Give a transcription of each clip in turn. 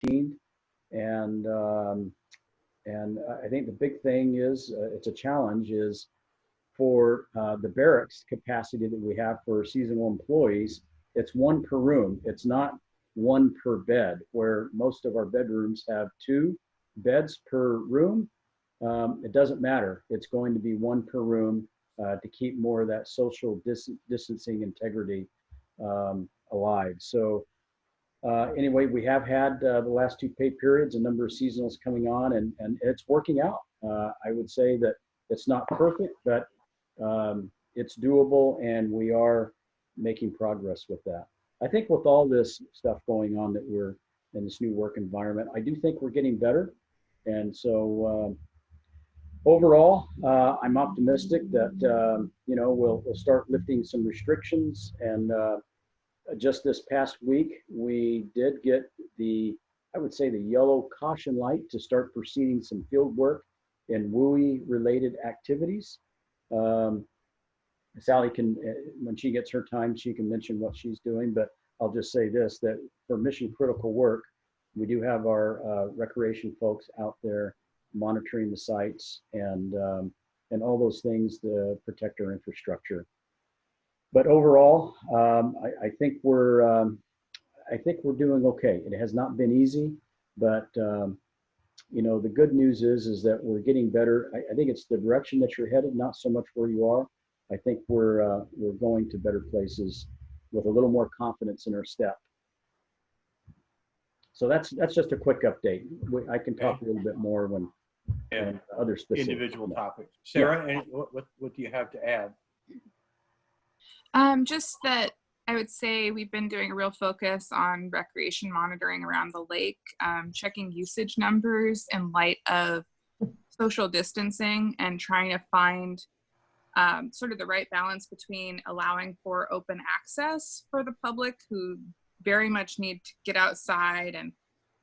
And I think the big thing is, it's a challenge, is for the barracks capacity that we have for seasonal employees, it's one per room. It's not one per bed, where most of our bedrooms have 2 beds per room. It doesn't matter. It's going to be one per room to keep more of that social distancing integrity alive. So anyway, we have had the last 2 pay periods, a number of seasonals coming on, and it's working out. I would say that it's not perfect, but it's doable, and we are making progress with that. I think with all this stuff going on, that we're in this new work environment, I do think we're getting better. And so overall, I'm optimistic that we'll start lifting some restrictions. And just this past week, we did get I would say, the yellow caution light to start proceeding some field work in WUI related activities. Sally can, when she gets her time, she can mention what she's doing, but I'll just say this, that for mission critical work, we do have our recreation folks out there monitoring the sites and all those things to protect our infrastructure. But overall, I think we're doing okay. It has not been easy, but the good news is that we're getting better. I think it's the direction that you're headed, not so much where you are. I think we're going to better places with a little more confidence in our step. So that's just a quick update. I can talk a little bit more when other specific individual topics. Sarah, yeah. What do you have to add? Just that I would say we've been doing a real focus on recreation monitoring around the lake, checking usage numbers in light of social distancing, and trying to find sort of the right balance between allowing for open access for the public who very much need to get outside and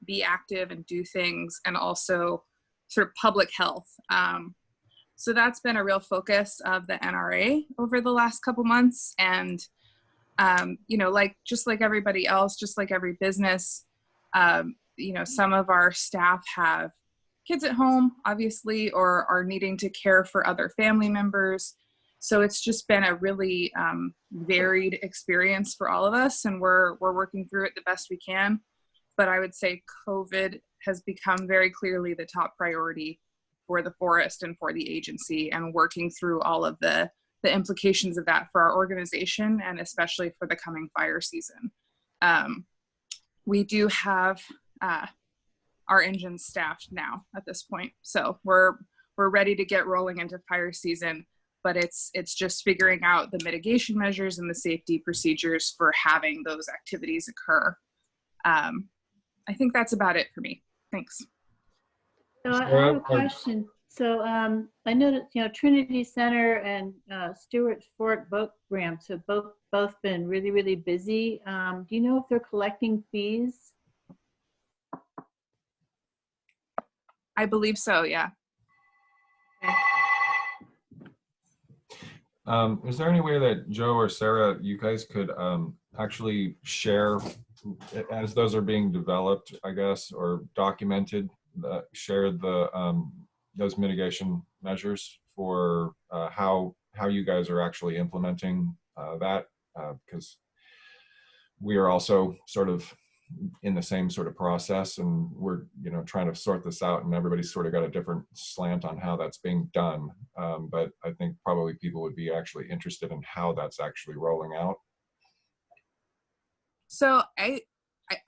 be active and do things, and also sort of public health. So that's been a real focus of the NRA over the last couple months. And, just like everybody else, just like every business, some of our staff have kids at home, obviously, or are needing to care for other family members. So it's just been a really varied experience for all of us, and we're working through it the best we can. But I would say COVID has become very clearly the top priority for the forest and for the agency, and working through all of the implications of that for our organization, and especially for the coming fire season. We do have our engines staffed now at this point, so we're ready to get rolling into fire season. But it's just figuring out the mitigation measures and the safety procedures for having those activities occur. I think that's about it for me. Thanks. So I have a question. So I know that Trinity Center and Stewart Fort boat ramps have both been really, really busy. Do you know if they're collecting fees? I believe so, yeah. Okay. Is there any way that Joe or Sarah, you guys could actually share, as those are being developed, I guess, or documented, share those mitigation measures for how you guys are actually implementing that? Because we are also sort of in the same sort of process, and we're trying to sort this out, and everybody's sort of got a different slant on how that's being done. But I think probably people would be actually interested in how that's actually rolling out. So I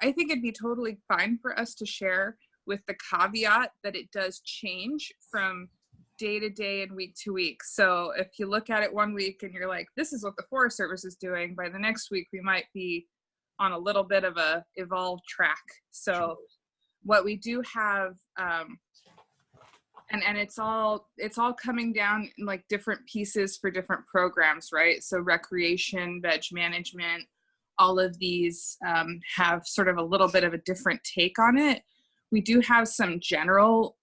think it'd be totally fine for us to share, with the caveat that it does change from day to day and week to week. So if you look at it one week and you're like, this is what the Forest Service is doing, by the next week we might be on a little bit of a evolved track. So what we do have, and it's all coming down in like different pieces for different programs, right? So recreation, veg management, all of these have sort of a little bit of a different take on it. We do have some general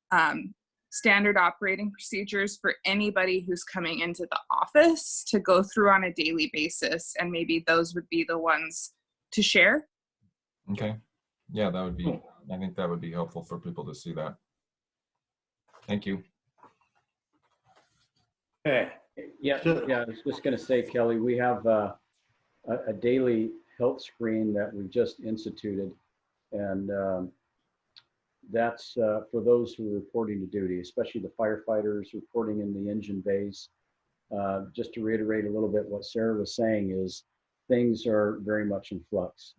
standard operating procedures for anybody who's coming into the office to go through on a daily basis, and maybe those would be the ones to share. Okay. Yeah, that would be I think that would be helpful for people to see that. Thank you. Okay. Yeah, yeah, I was just going to say, Kelly, we have a daily health screen that we just instituted, and that's for those who are reporting to duty, especially the firefighters reporting in the engine bays. Just to reiterate a little bit what Sarah was saying is things are very much in flux,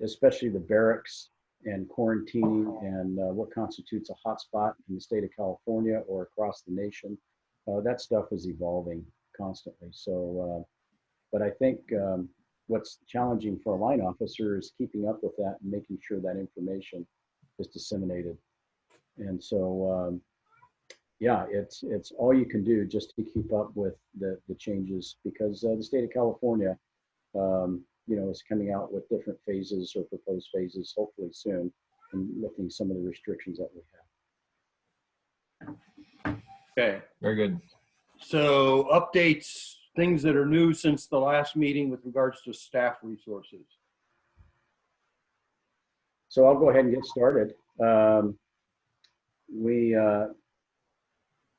especially the barracks and quarantining and what constitutes a hotspot in the state of California or across the nation. That stuff is evolving constantly. So, but I think what's challenging for a line officer is keeping up with that and making sure that information is disseminated. And so, yeah, it's all you can do just to keep up with the changes, because the state of California, you know, is coming out with different phases or proposed phases, hopefully soon, and lifting some of the restrictions that we have. Okay. Very good. So updates, things that are new since the last meeting with regards to staff resources. So I'll go ahead and get started.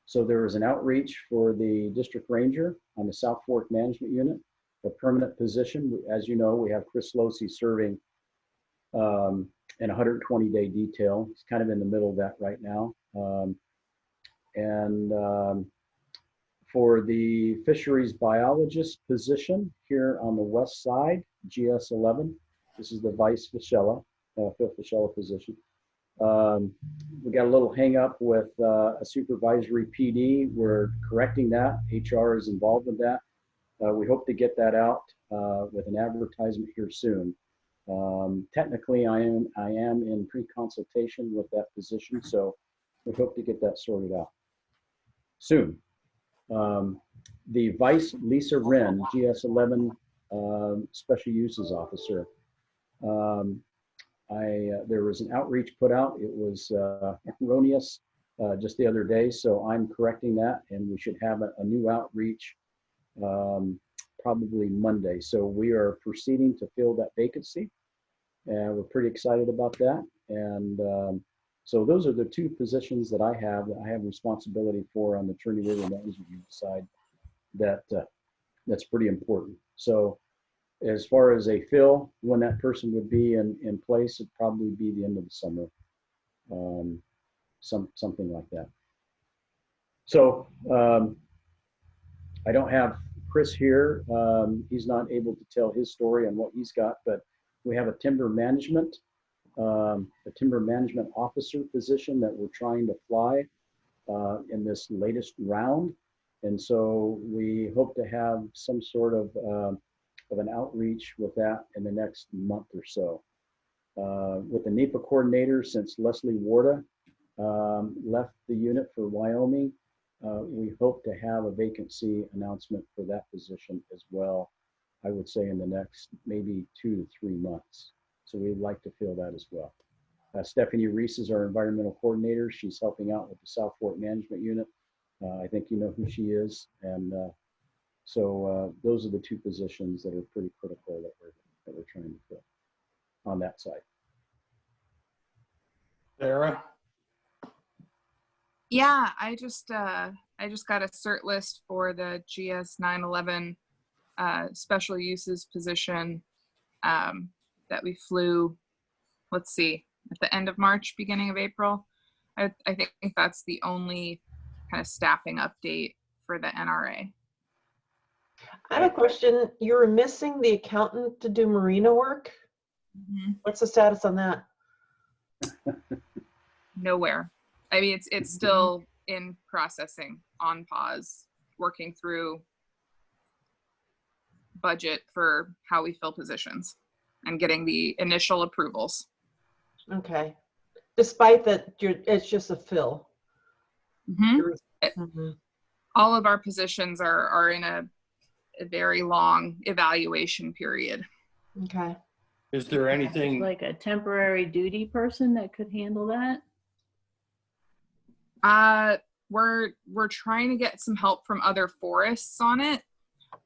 So there was an outreach for the district ranger on the South Fork Management Unit, a permanent position. As you know, we have Chris Losey serving in 120-day detail. He's kind of in the middle of that right now. For the fisheries biologist position here on the west side, GS 11, this is the vice Fischella, Phil Fischella position. We got a little hang up with a supervisory PD. We're correcting that. HR is involved with that. We hope to get that out with an advertisement here soon. Technically, I am in pre-consultation with that position, so we hope to get that sorted out soon. The vice Lisa Wren, GS 11 Special Uses Officer. There was an outreach put out. It was erroneous just the other day, so I'm correcting that, and we should have a new outreach probably Monday. So we are proceeding to fill that vacancy, and we're pretty excited about that. And so those are the two positions that I have responsibility for on the Trinity River Management Unit side. That's pretty important. So as far as a fill, when that person would be in place, it'd probably be the end of the summer, something like that. So I don't have Chris here. He's not able to tell his story on what he's got, but we have a timber management officer position that we're trying to fly in this latest round. And so we hope to have some sort of an outreach with that in the next month or so. With the NEPA coordinator, since Leslie Warda left the unit for Wyoming, we hope to have a vacancy announcement for that position as well, I would say in the next maybe 2 to 3 months. So we'd like to fill that as well. Stephanie Reese is our environmental coordinator. She's helping out with the South Fork Management Unit. I think you know who she is. And so those are the two positions that are pretty critical that we're trying to fill on that side. Sarah? Yeah, I just got a cert list for the GS 911 special uses position that we flew, let's see, at the end of March, beginning of April. I think that's the only kind of staffing update for the NRA. I have a question. You were missing the accountant to do marina work. Mm-hmm. What's the status on that? Nowhere. I mean, it's still in processing, on pause, working through budget for how we fill positions and getting the initial approvals. Okay. Despite that, it's just a fill. Mm-hmm. All of our positions are in a very long evaluation period. Okay. Is there anything Like a temporary duty person that could handle that? We're trying to get some help from other forests on it.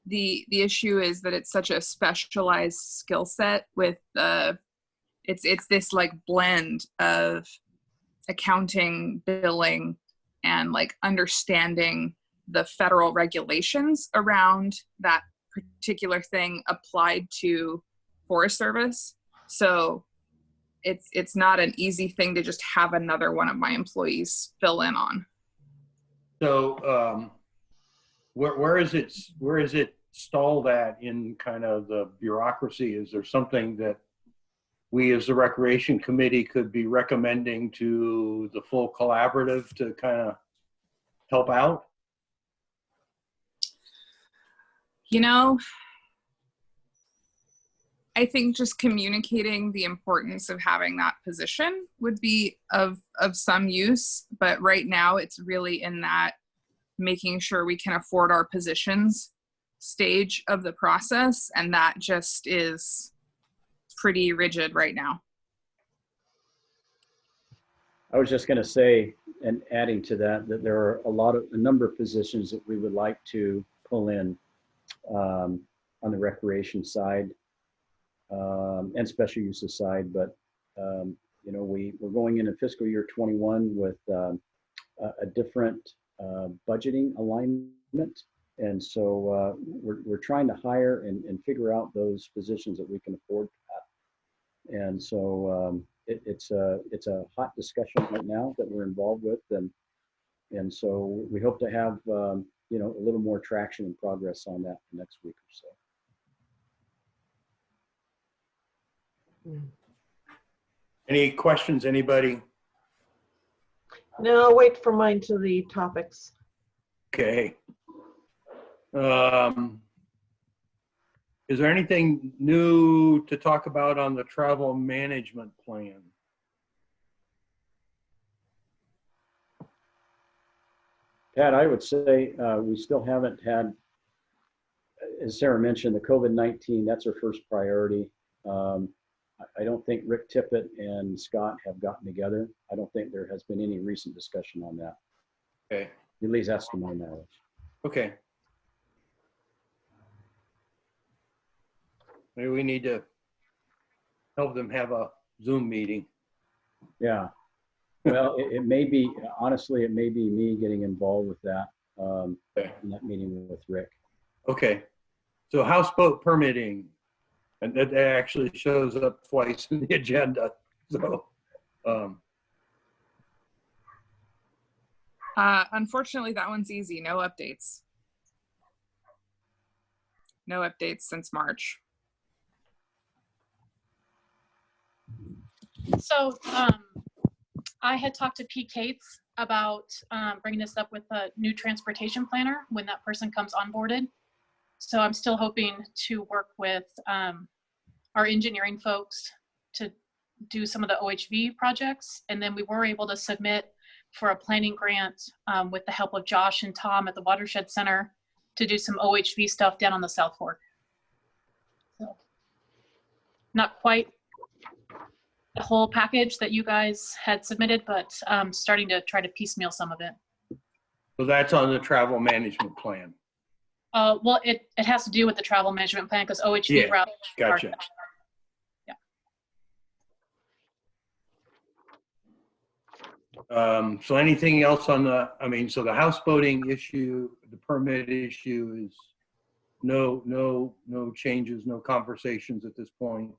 The issue is that it's such a specialized skill set with it's this like blend of accounting, billing, and like understanding the federal regulations around that particular thing applied to Forest Service. So it's not an easy thing to just have another one of my employees fill in on. So where is it stalled at in kind of the bureaucracy? Is there something that we as the Recreation Committee could be recommending to the full collaborative to kind of help out? You know, I think just communicating the importance of having that position would be of some use. But right now it's really in that making sure we can afford our positions stage of the process. And that just is pretty rigid right now. I was just going to say, and adding to that, that there are a number of positions that we would like to pull in on the recreation side and special uses side. But, you know, we're going into fiscal year 21 with a different budgeting alignment. And so we're trying to hire and figure out those positions that we can afford that. And so it's a hot discussion right now that we're involved with. And so we hope to have, you know, a little more traction and progress on that next week or so. Any questions, anybody? No, I'll wait for mine to the topics. Okay. Is there anything new to talk about on the travel management plan? Pat, I would say we still haven't had, as Sarah mentioned, the COVID-19, that's our first priority. I don't think Rick Tippett and Scott have gotten together. I don't think there has been any recent discussion on that. Okay. At least that's to my knowledge. Okay. Maybe we need to help them have a Zoom meeting. Yeah. Well, it may be, honestly, it may be me getting involved with that in that meeting with Rick. Okay. So houseboat permitting, and that actually shows up twice in the agenda. So, Unfortunately, that one's easy. No updates. No updates since March. So I had talked to Pete Cates about bringing this up with a new transportation planner when that person comes onboarded. So I'm still hoping to work with our engineering folks to do some of the OHV projects. And then we were able to submit for a planning grant with the help of Josh and Tom at the Watershed Center to do some OHV stuff down on the South Fork. So not quite the whole package that you guys had submitted, but starting to try to piecemeal some of it. so that's on the travel management plan. Well, it has to do with the travel management plan because OHV Yeah, route. Gotcha. So anything else on the, I mean, so the houseboating issue, the permit issue is no changes, no conversations at this point.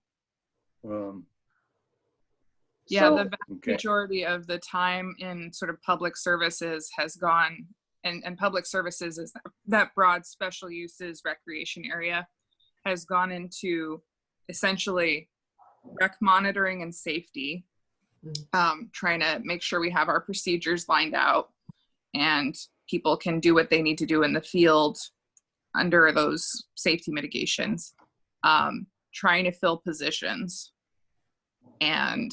Yeah, So- the vast Okay. majority of the time in sort of public services has gone, and public services is that broad special uses recreation area has gone into essentially rec monitoring and safety, trying to make sure we have our procedures lined out and people can do what they need to do in the field under those safety mitigations, trying to fill positions. And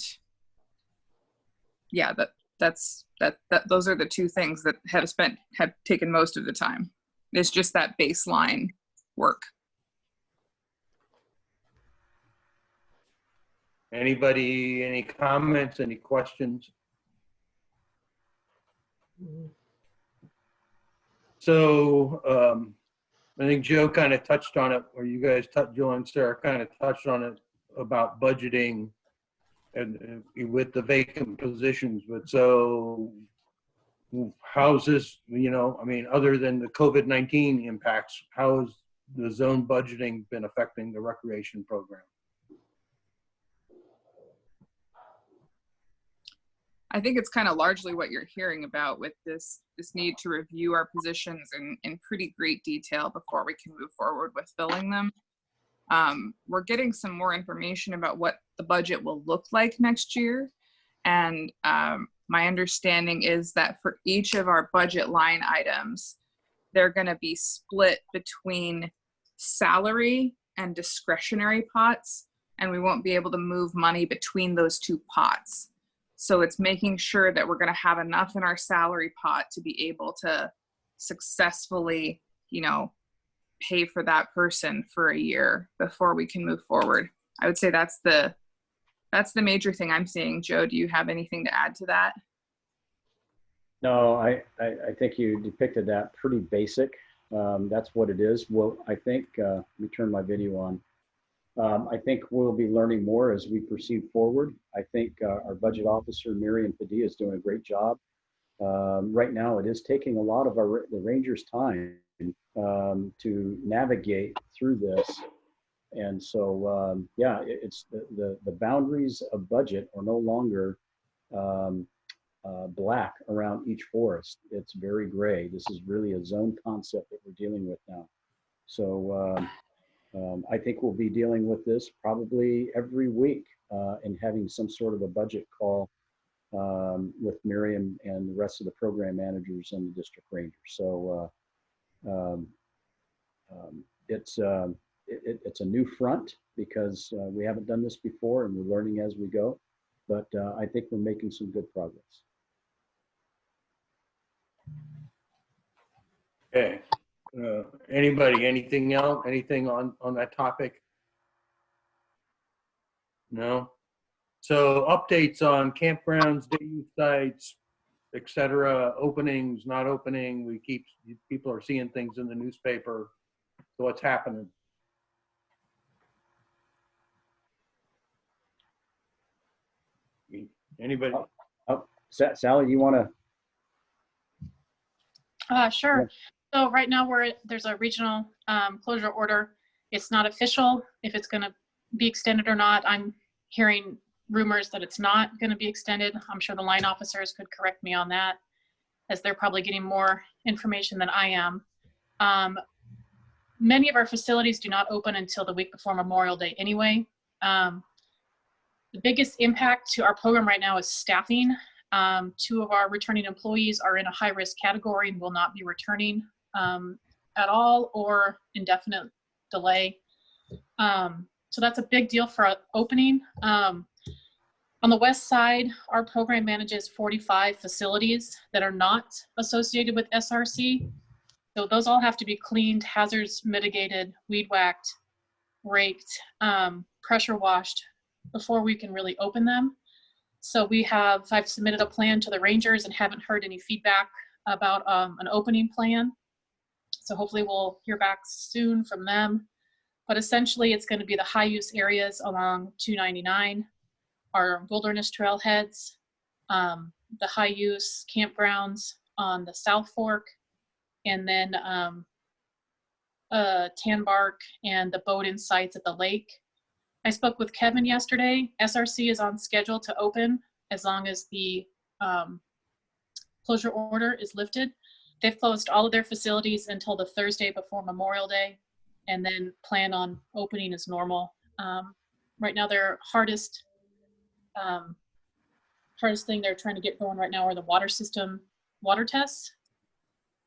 yeah, those are the two things that have taken most of the time. It's just that baseline work. Anybody, any comments, any questions? So I think Joe kind of touched on it, or you guys, Joe and Sarah kind of touched on it about budgeting and with the vacant positions. But so how's this, I mean, other than the COVID-19 impacts, how has the zone budgeting been affecting the recreation program? I think it's kind of largely what you're hearing about with this need to review our positions in pretty great detail before we can move forward with filling them. We're getting some more information about what the budget will look like next year. And my understanding is that for each of our budget line items, they're going to be split between salary and discretionary pots, and we won't be able to move money between those two pots. So it's making sure that we're going to have enough in our salary pot to be able to successfully, pay for that person for a year before we can move forward. I would say that's the major thing I'm seeing. Joe, do you have anything to add to that? No, I think you depicted that pretty basic. That's what it is. Well, I think, let me turn my video on. I think we'll be learning more as we proceed forward. I think our budget officer, Miriam Padilla, is doing a great job. Right now, it is taking a lot of the Rangers' time to navigate through this. And so, yeah, it's the boundaries of budget are no longer black around each forest. It's very gray. This is really a zone concept that we're dealing with now. So I think we'll be dealing with this probably every week and having some sort of a budget call with Miriam and the rest of the program managers and the district rangers. So it's a new front because we haven't done this before and we're learning as we go. But I think we're making some good progress. Okay. Anybody, anything else? Anything on that topic? No? So updates on campgrounds, day use sites, et cetera, openings, not opening. People are seeing things in the newspaper. So what's happening? Anybody? Sally, you want to? Sure. So right now there's a regional closure order. It's not official if it's going to be extended or not. I'm hearing rumors that it's not going to be extended. I'm sure the line officers could correct me on that, as they're probably getting more information than I am. Many of our facilities do not open until the week before Memorial Day anyway. The biggest impact to our program right now is staffing. 2 of our returning employees are in a high-risk category and will not be returning at all or indefinite delay. So that's a big deal for opening. On the west side, our program manages 45 facilities that are not associated with SRC. So those all have to be cleaned, hazards mitigated, weed whacked, raked, pressure washed before we can really open them. So I've submitted a plan to the Rangers and haven't heard any feedback about an opening plan. So hopefully we'll hear back soon from them. But essentially it's going to be the high use areas along 299, our wilderness trailheads, the high use campgrounds on the South Fork, and then Tanbark and the boat-in sites at the lake. I spoke with Kevin yesterday. SRC is on schedule to open as long as the closure order is lifted. They've closed all of their facilities until the Thursday before Memorial Day and then plan on opening as normal. Right now, their hardest thing they're trying to get going right now are the water tests.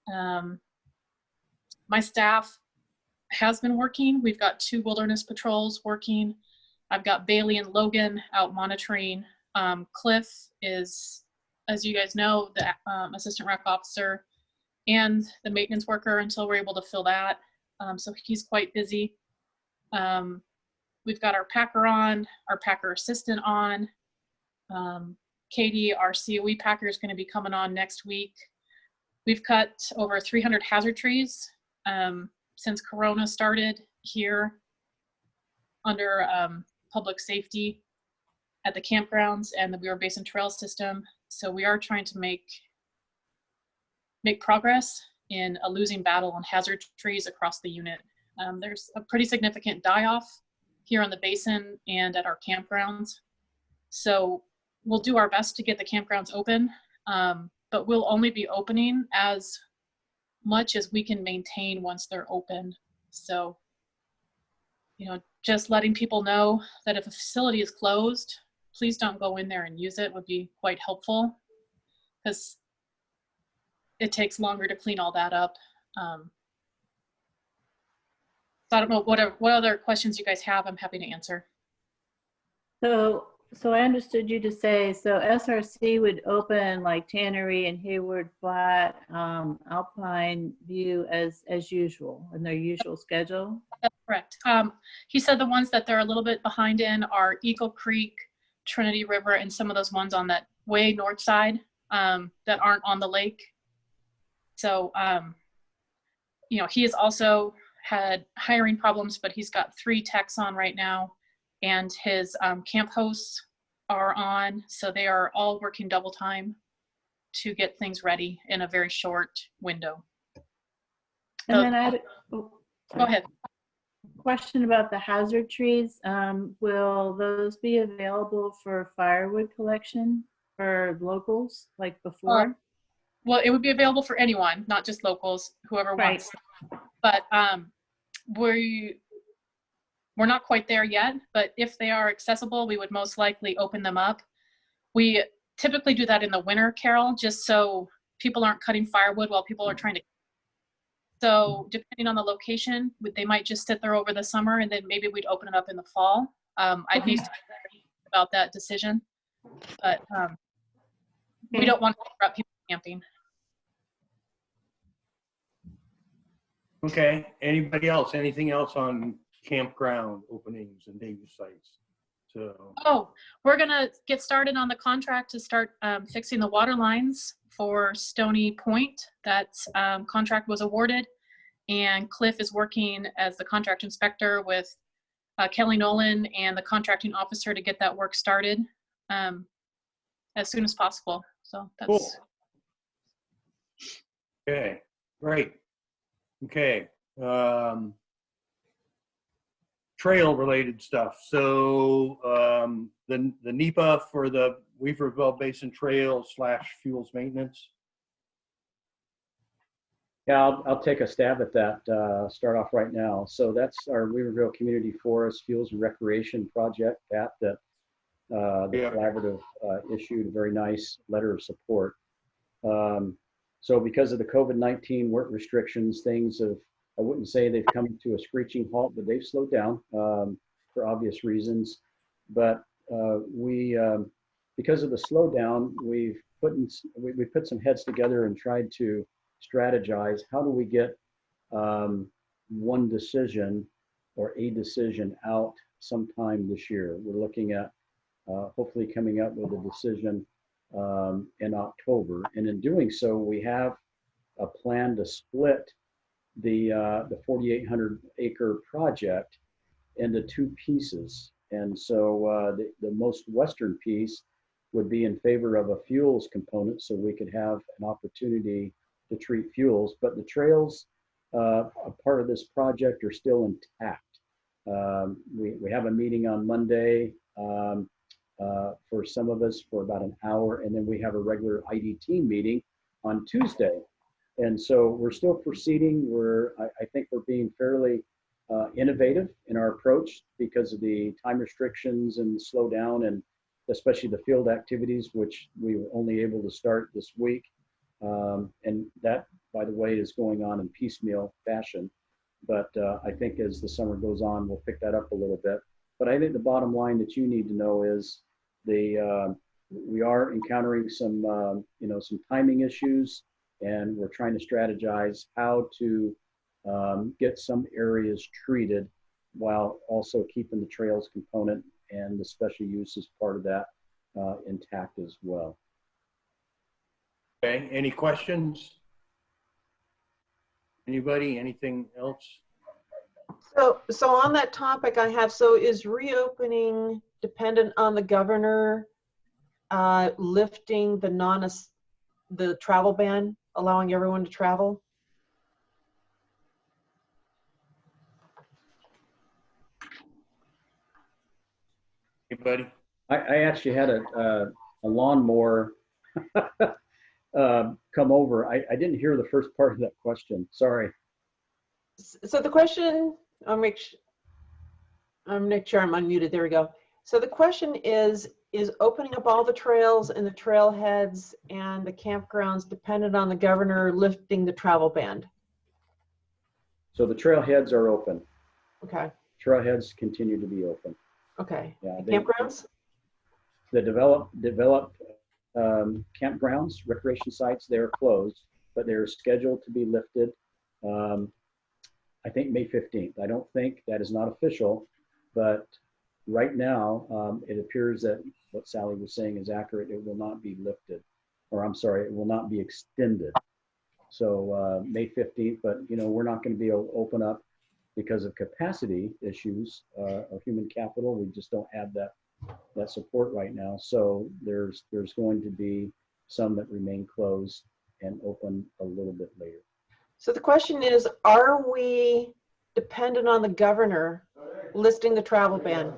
My staff has been working. We've got 2 wilderness patrols working. I've got Bailey and Logan out monitoring. Cliff is, as you guys know, the assistant rec officer and the maintenance worker until we're able to fill that. So he's quite busy. We've got our packer on, our packer assistant on. Katie, our COE packer, is going to be coming on next week. We've cut over 300 hazard trees since Corona started here under public safety. at the campgrounds and the Weaver Basin Trail System. So we are trying to make progress in a losing battle on hazard trees across the unit. There's a pretty significant die-off here on the basin and at our campgrounds. So we'll do our best to get the campgrounds open, but we'll only be opening as much as we can maintain once they're open. So, you know, just letting people know that if a facility is closed, please don't go in there and use it would be quite helpful, because it takes longer to clean all that up. So I don't know what other questions you guys have. I'm happy to answer. So I understood you to say, so SRC would open like Tannery and Hayward Flat, Alpine View as usual in their usual schedule? That's correct. He said the ones that they're a little bit behind in are Eagle Creek, Trinity River, and some of those ones on that way north side that aren't on the lake. So, you know, he has also had hiring problems, but he's got 3 techs on right now, and his camp hosts are on. So they are all working double time to get things ready in a very short window. And So, then I had, go ahead. question about the hazard trees. Will those be available for firewood collection for locals like before? Well, it would be available for anyone, not just locals, whoever Right. wants. But we're not quite there yet, but if they are accessible, we would most likely open them up. We typically do that in the winter, Carol, just so people aren't cutting firewood while people are trying to. So depending on the location, they might just sit there over the summer, and then maybe we'd open it up in the fall. I'd need to think about that decision, but we don't want to interrupt people camping. Okay, anybody else? Anything else on campground openings and Davis sites? So, Oh, we're gonna get started on the contract to start fixing the water lines for Stony Point. That contract was awarded, and Cliff is working as the contract inspector with Kelly Nolan and the contracting officer to get that work started as soon as possible. So that's cool. Okay, great. Okay, trail related stuff. So the NEPA for the Weaverville Basin Trail / fuels maintenance. Yeah, I'll take a stab at that, start off right now. So that's our Weaverville Community Forest Fuels and Recreation Project, Pat, that the collaborative issued a very nice letter of support. So because of the COVID-19 work restrictions, things have, I wouldn't say they've come to a screeching halt, but they've slowed down for obvious reasons. But because of the slowdown, we've put some heads together and tried to strategize how do we get one decision or a decision out sometime this year. We're looking at hopefully coming up with a decision in October, and in doing so, we have a plan to split the 4,800 acre project into 2 pieces. And so the most western piece would be in favor of a fuels component, so we could have an opportunity to treat fuels, but the trails, a part of this project, are still intact. We have a meeting on Monday for some of us for about an hour, and then we have a regular IDT meeting on Tuesday. And so we're still proceeding. I think we're being fairly innovative in our approach because of the time restrictions and the slowdown, and especially the field activities, which we were only able to start this week. And that, by the way, is going on in piecemeal fashion. But I think as the summer goes on, we'll pick that up a little bit. But I think the bottom line that you need to know is we are encountering some some timing issues, and we're trying to strategize how to get some areas treated while also keeping the trails component and the special use as part of that intact as well. Okay, any questions? Anybody, anything else? So on that topic I have, so is reopening dependent on the governor lifting the travel ban, allowing everyone to travel? Anybody? I actually had a lawnmower come over. I didn't hear the first part of that question. Sorry. So the question, I'll make sure I'm unmuted. There we go. So the question is opening up all the trails and the trailheads and the campgrounds dependent on the governor lifting the travel ban? So the trailheads are open. Okay. Trailheads continue to be open. Okay. Yeah, Campgrounds? The developed campgrounds, recreation sites, they're closed, but they're scheduled to be lifted. I think May 15th. I don't think that is not official, but right now it appears that what Sally was saying is accurate. It will not be lifted, or I'm sorry, it will not be extended. So May 15th, but we're not going to be able to open up because of capacity issues of human capital. We just don't have that support right now. So there's going to be some that remain closed and open a little bit later. So the question is, are we dependent on the governor lifting the travel ban?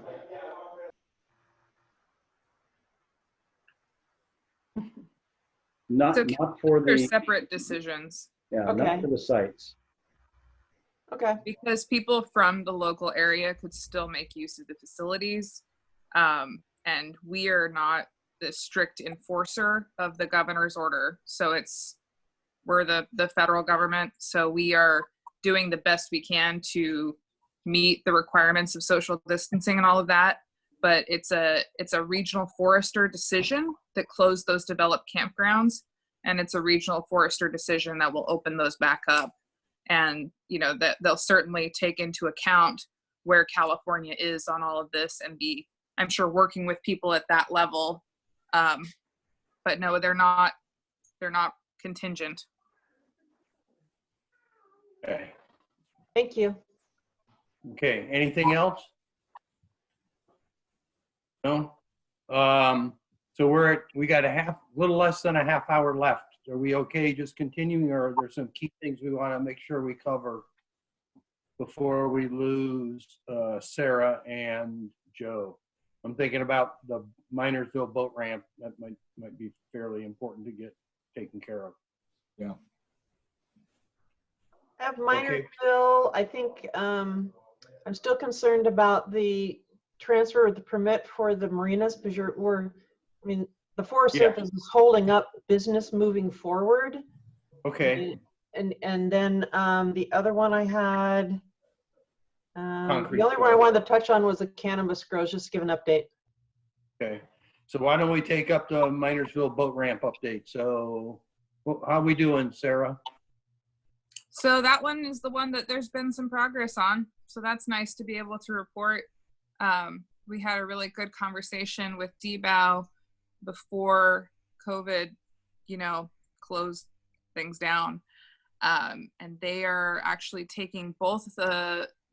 Not for They're the separate decisions. yeah, Okay. not for the sites. Okay. Because people from the local area could still make use of the facilities. And we are not the strict enforcer of the governor's order. So we're the federal government. So we are doing the best we can to meet the requirements of social distancing and all of that. But it's a regional forester decision that closed those developed campgrounds. And it's a regional forester decision that will open those back up. And, that they'll certainly take into account where California is on all of this and be, I'm sure, working with people at that level. But no, they're not contingent. Okay. Thank you. Okay, anything else? No? So we got a little less than a half hour left. Are we okay just continuing, or are there some key things we want to make sure we cover before we lose Sarah and Joe? I'm thinking about the Minersville boat ramp. That might be fairly important to get taken care of. Yeah. I have Minersville. I think I'm still concerned about the transfer of the permit for the marinas because the Forest Service is holding up business moving forward. Okay. And then the other one I had, Concrete the only one I wanted to touch on was the cannabis grows, just to give an update. Okay. So why don't we take up the Minersville boat ramp update? So how are we doing, Sarah? So that one is the one that there's been some progress on. So that's nice to be able to report. We had a really good conversation with DBOW before COVID, closed things down. And they are actually taking both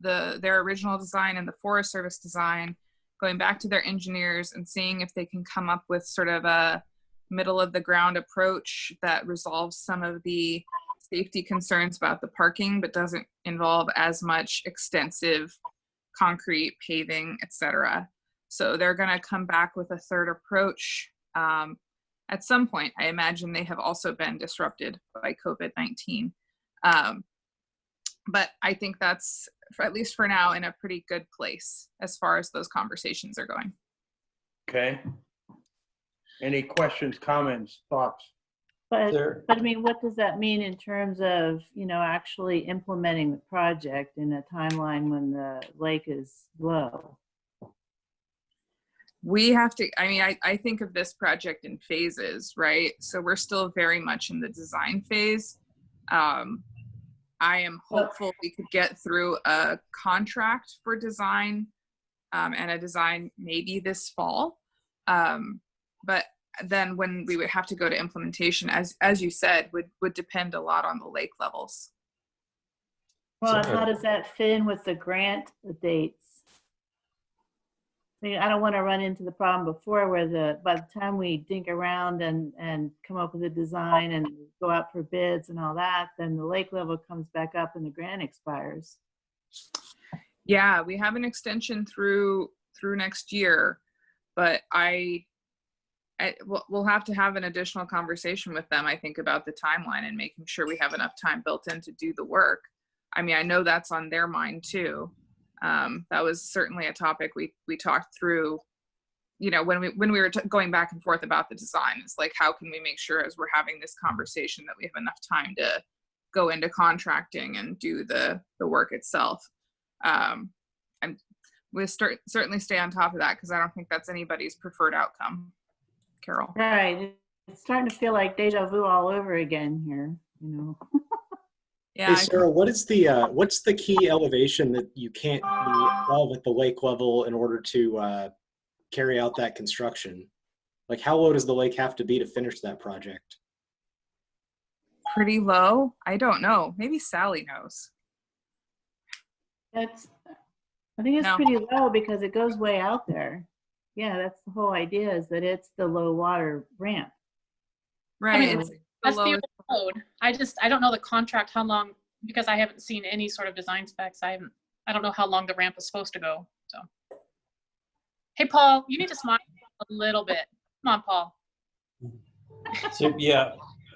their original design and the Forest Service design, going back to their engineers and seeing if they can come up with sort of a middle of the ground approach that resolves some of the safety concerns about the parking, but doesn't involve as much extensive concrete, paving, etc. So they're going to come back with a third approach. At some point, I imagine they have also been disrupted by COVID-19. But I think that's, at least for now, in a pretty good place as far as those conversations are going. Okay. Any questions, comments, thoughts? But what does that mean in terms of, actually implementing the project in a timeline when the lake is low? We have to, I think of this project in phases, right? So we're still very much in the design phase. I am hopeful we could get through a contract for design and a design maybe this fall. But then when we would have to go to implementation, as you said, would depend a lot on the lake levels. Well, how does that fit in with the grant dates? mean, I don't want to run into the problem before where by the time we dink around and come up with a design and go out for bids and all that, then the lake level comes back up and the grant expires. Yeah, we have an extension through next year, but we'll have to have an additional conversation with them, I think, about the timeline and making sure we have enough time built in to do the work. I mean, I know that's on their mind too. That was certainly a topic we talked through, you know, when we were going back and forth about the design. It's like, how can we make sure as we're having this conversation that we have enough time to go into contracting and do the work itself. And we'll certainly stay on top of that, because I don't think that's anybody's preferred outcome. Carol. Right. It's starting to feel like deja vu all over again here, you know. Yeah. Hey, Sarah, what's the key elevation that you can't be above at the lake level in order to carry out that construction? Like, how low does the lake have to be to finish that project? Pretty low. I don't know. Maybe Sally knows. I think it's No. pretty low because it goes way out there. Yeah, that's the whole idea, is that it's the low water ramp. Right. mean, It's the That's the lowest. old code. I don't know the contract, how long, because I haven't seen any sort of design specs. I don't know how long the ramp is supposed to go, so. Hey, Paul, you need to smile a little bit. Come on, Paul. So yeah,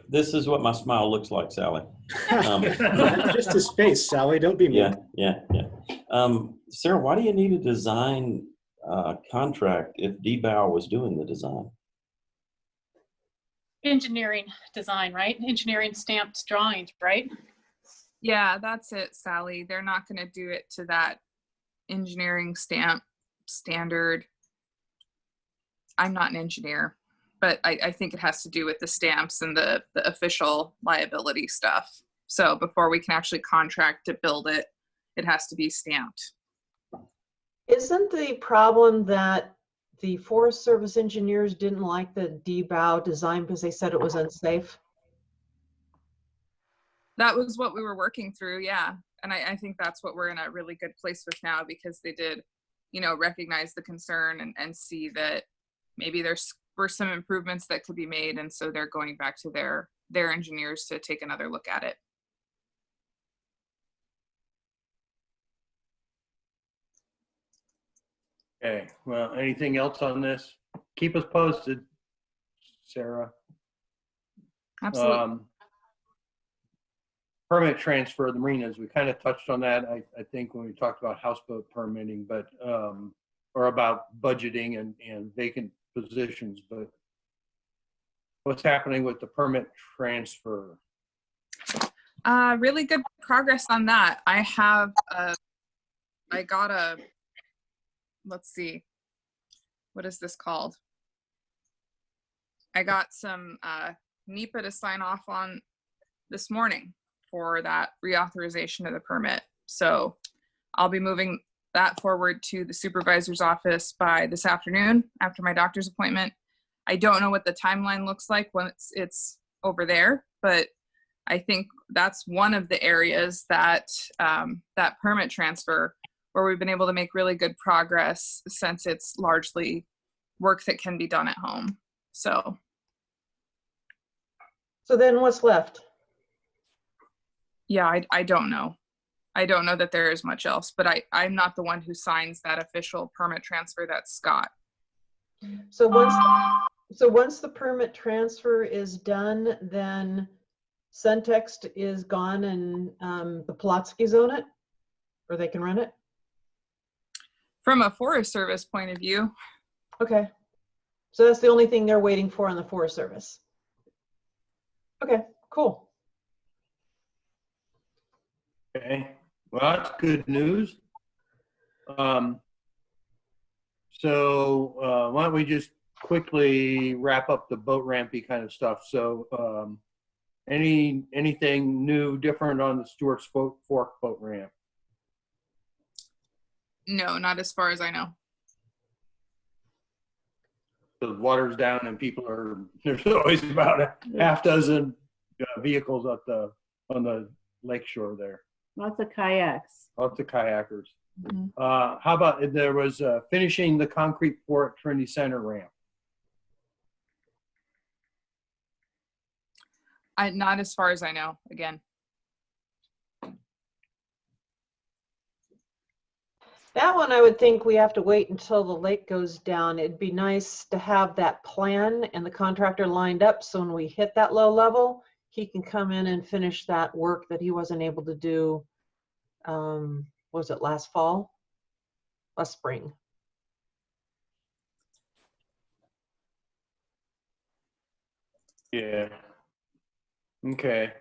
this is what my smile looks like, Sally. That's just his face, Sally. Don't be mean. Yeah. Sarah, why do you need a design contract if DBOW was doing the design? Engineering design, right? Engineering stamped drawings, right? Yeah, that's it, Sally. They're not going to do it to that engineering stamp standard. I'm not an engineer, but I think it has to do with the stamps and the official liability stuff. So before we can actually contract to build it, it has to be stamped. Isn't the problem that the Forest Service engineers didn't like the DBOW design because they said it was unsafe? That was what we were working through, yeah. And I think that's what we're in a really good place with now, because they did, you know, recognize the concern and see that maybe were some improvements that could be made. And so they're going back to their engineers to take another look at it. Okay, well, anything else on this? Keep us posted, Sarah. Absolutely. Permit transfer of the marinas, we kind of touched on that, I think, when we talked about houseboat permitting, but or about budgeting and vacant positions, but what's happening with the permit transfer? Really good progress on that. I got a, let's see, what is this called? I got some NEPA to sign off on this morning for that reauthorization of the permit. So I'll be moving that forward to the supervisor's office by this afternoon after my doctor's appointment. I don't know what the timeline looks like when it's over there, but I think that's one of the areas that that permit transfer where we've been able to make really good progress, since it's largely work that can be done at home. So then what's left? yeah, I don't know. I don't know that there is much else, but I'm not the one who signs that official permit transfer. That's Scott. So once the permit transfer is done, then Suntext is gone and the Polotskis own it, or they can run it? From a Forest Service point of view. Okay. So that's the only thing they're waiting for on the Forest Service. Okay, cool. Okay, well, that's good news. So why don't we just quickly wrap up the boat rampy kind of stuff. So anything new, different on the Stewart's Fork boat ramp? No, not as far as I know. The water's down and there's always about a half dozen vehicles on the lake shore there. Lots of kayaks. Lots of kayakers. Mhm. How about there was finishing the concrete pour at Trinity Center ramp? Not as far as I know, again. That one, I would think we have to wait until the lake goes down. It'd be nice to have that plan and the contractor lined up, so when we hit that low level, he can come in and finish that work that he wasn't able to do, was it last fall? Last spring. Yeah. Okay.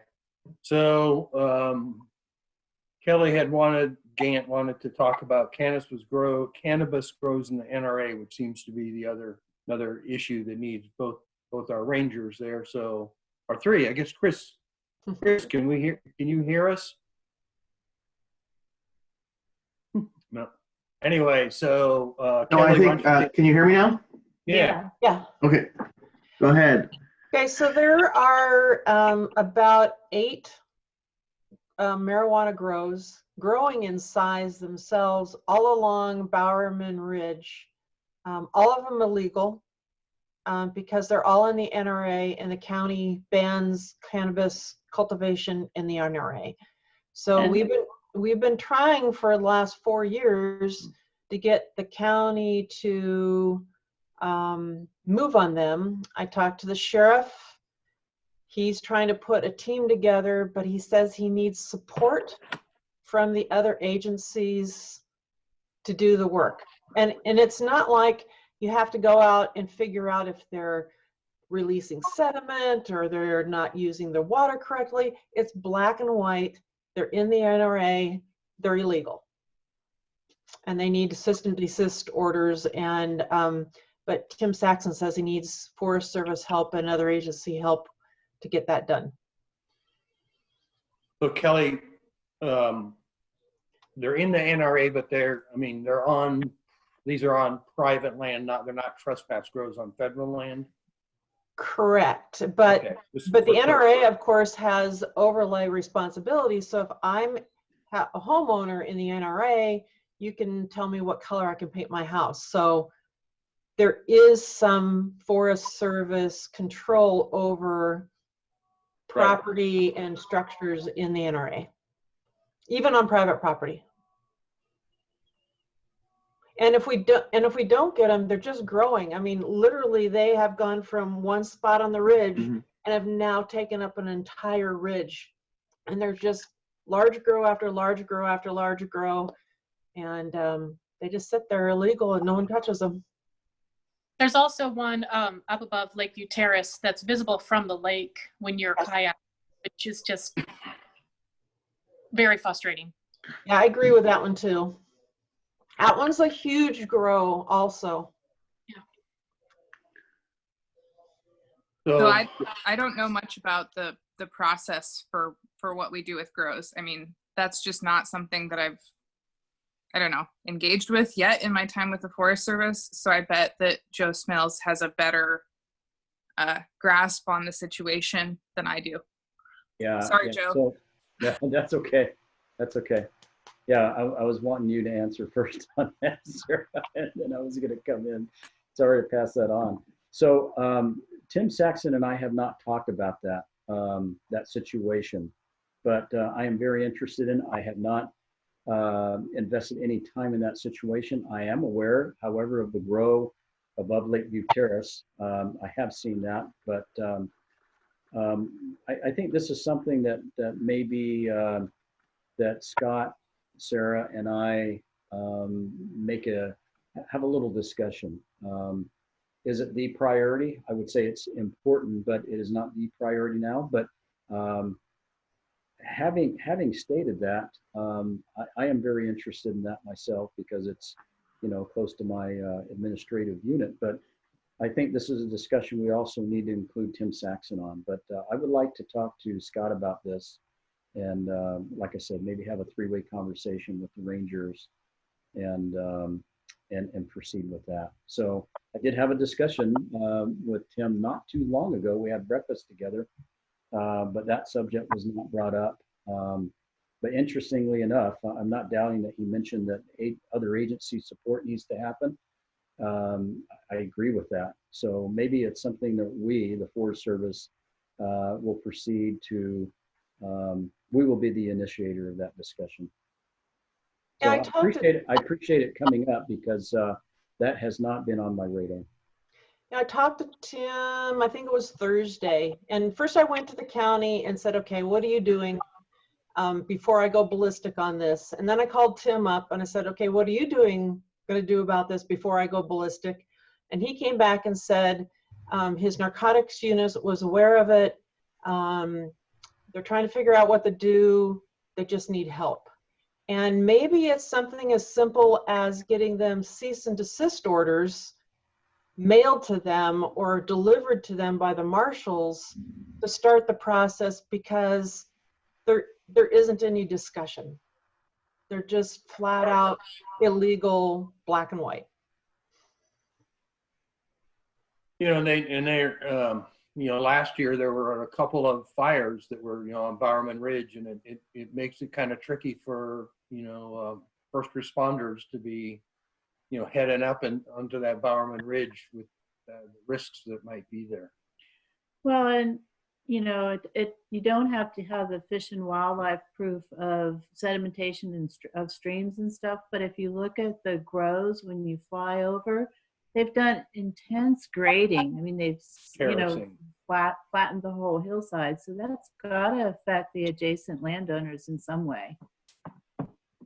So Kelly had Gant wanted to talk about cannabis grows in the NRA, which seems to be another issue that needs both our rangers there. So, or three, I guess. Chris, can you hear us? No. Anyway, so No, Kelly, I think, can you hear me now? yeah. Yeah. Okay, go ahead. Okay, so there are about 8 marijuana grows growing in size themselves all along Bowerman Ridge. All of them illegal because they're all in the NRA, and the county bans cannabis cultivation in the NRA. So we've been trying for the last 4 years to get the county to move on them. I talked to the sheriff. He's trying to put a team together, but he says he needs support from the other agencies to do the work. And it's not like you have to go out and figure out if they're releasing sediment or they're not using the water correctly. It's black and white. They're in the NRA. They're illegal. And they need cease and desist orders. And but Tim Saxon says he needs Forest Service help and other agency help to get that done. So Kelly, they're in the NRA, but these are on private land, they're not trespass grows on federal land. Correct, but Okay. the NRA, of course, has overlay responsibilities. So if I'm a homeowner in the NRA, you can tell me what color I can paint my house. So there is some Forest Service control over property and structures in the NRA, even on private property. And if we don't get them, they're just growing. I mean, literally, they have gone from one spot on the ridge and have now taken up an entire ridge. And they're just large grow after large grow after large grow, and they just sit there illegal and no one touches them. There's also one up above Lakeview Terrace that's visible from the lake when you're kayaking, which is just very frustrating. Yeah, I agree with that one too. That one's a huge grow also. Yeah. So I don't know much about the process for what we do with grows. I mean, that's just not something that I've engaged with yet in my time with the Forest Service. So I bet that Joe Smills has a better grasp on the situation than I do. Yeah. Sorry, yeah, Joe. So, yeah, that's okay. That's okay. Yeah, I was wanting you to answer first on that, Sarah, and then I was going to come in. Sorry to pass that on. So Tim Saxon and I have not talked about that situation, but I am very interested in. I have not invested any time in that situation. I am aware, however, of the grow above Lakeview Terrace. I have seen that, but I think this is something that maybe that Scott, Sarah, and I have a little discussion. Is it the priority? I would say it's important, but it is not the priority now. But having stated that, I am very interested in that myself because it's close to my administrative unit. But I think this is a discussion we also need to include Tim Saxon on. But I would like to talk to Scott about this. And like I said, maybe have a 3-way conversation with the Rangers and proceed with that. So I did have a discussion with Tim not too long ago. We had breakfast together, but that subject was not brought up. But interestingly enough, I'm not doubting that he mentioned that other agency support needs to happen. I agree with that. So maybe it's something that we, the Forest Service, will proceed to, we will be the initiator of that discussion. So Yeah, I appreciate it coming up because that has not been on my radar. I talked to Tim, I think it was Thursday. And first I went to the county and said, okay, what are you doing before I go ballistic on this? And then I called Tim up and I said, okay, what are you going to do about this before I go ballistic? And he came back and said his narcotics unit was aware of it. They're trying to figure out what to do. They just need help. And maybe it's something as simple as getting them cease and desist orders mailed to them or delivered to them by the marshals to start the process, because there isn't any discussion. They're just flat out illegal, black and white. You know, last year there were a couple of fires that were, on Bowerman Ridge, and it makes it kind of tricky for, first responders to be, heading up and onto that Bowerman Ridge with the risks that might be there. Well, and you don't have to have the fish and wildlife proof of sedimentation of streams and stuff, but if you look at the grows when you fly over, they've done intense grading. I mean, they've flattened the whole hillside, so that's got to affect the adjacent landowners in some way.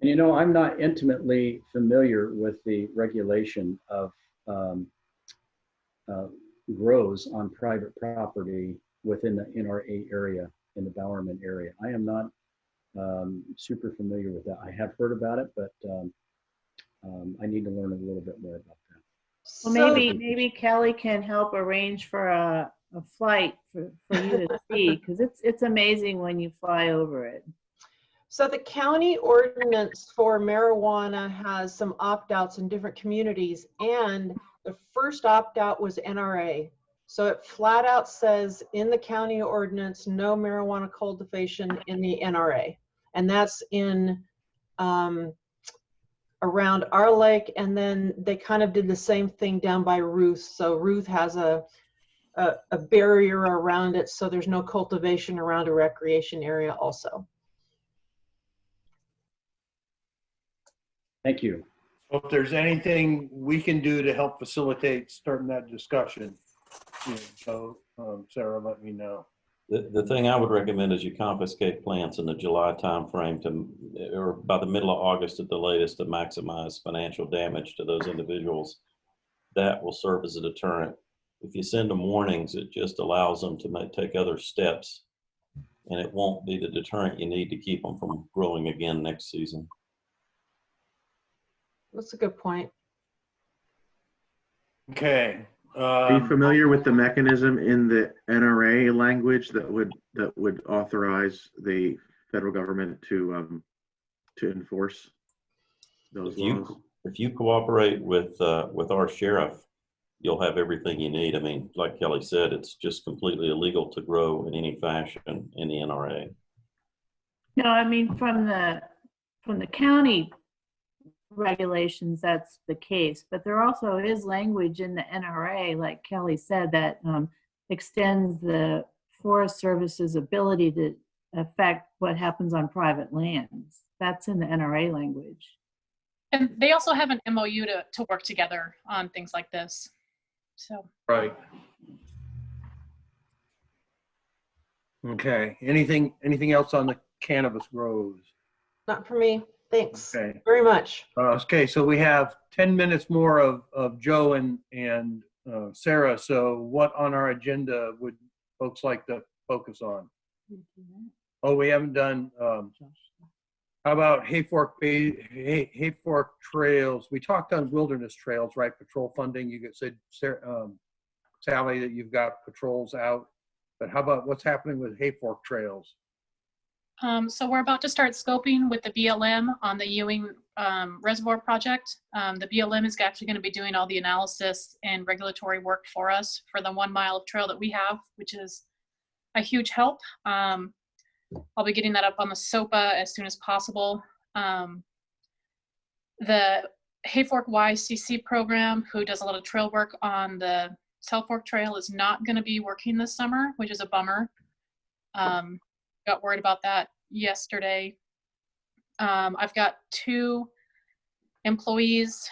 And I'm not intimately familiar with the regulation of grows on private property within the NRA area, in the Bowerman area. I am not super familiar with that. I have heard about it, but I need to learn a little bit more about that. Well, maybe Kelly can help arrange for a flight for you to see, because it's amazing when you fly over it. So the county ordinance for marijuana has some opt-outs in different communities, and the first opt-out was NRA. So it flat out says in the county ordinance, no marijuana cultivation in the NRA. And that's in around our lake, and then they kind of did the same thing down by Ruth. So Ruth has a barrier around it, so there's no cultivation around a recreation area also. Thank you. If there's anything we can do to help facilitate starting that discussion, Sarah, let me know. The thing I would recommend is you confiscate plants in the July timeframe or by the middle of August at the latest, to maximize financial damage to those individuals. That will serve as a deterrent. If you send them warnings, it just allows them to take other steps, and it won't be the deterrent you need to keep them from growing again next season. That's a good point. Okay. Are you familiar with the mechanism in the NRA language that would authorize the federal government to enforce those laws? If you cooperate with our sheriff, you'll have everything you need. I mean, like Kelly said, it's just completely illegal to grow in any fashion in the NRA. No, I mean from the county regulations, that's the case, but there also is language in the NRA, like Kelly said, that extends the Forest Service's ability to affect what happens on private lands. That's in the NRA language. And they also have an MOU to work together on things like this. So. Right. Okay. Anything else on the cannabis grows? Not for me. Thanks very much. Okay, so we have 10 minutes more of Joe and Sarah. So what on our agenda would folks like to focus on? Oh, we haven't done, how about Hayfork Trails? We talked on wilderness trails, right? Patrol funding. You said, Sally, that you've got patrols out. But how about what's happening with Hayfork Trails? So we're about to start scoping with the BLM on the Ewing Reservoir project. The BLM is actually going to be doing all the analysis and regulatory work for us for the 1 mile of trail that we have, which is a huge help. I'll be getting that up on the SOPA as soon as possible. The Hayfork YCC program, who does a lot of trail work on the South Fork Trail, is not going to be working this summer, which is a bummer. Got worried about that yesterday. I've got 2 employees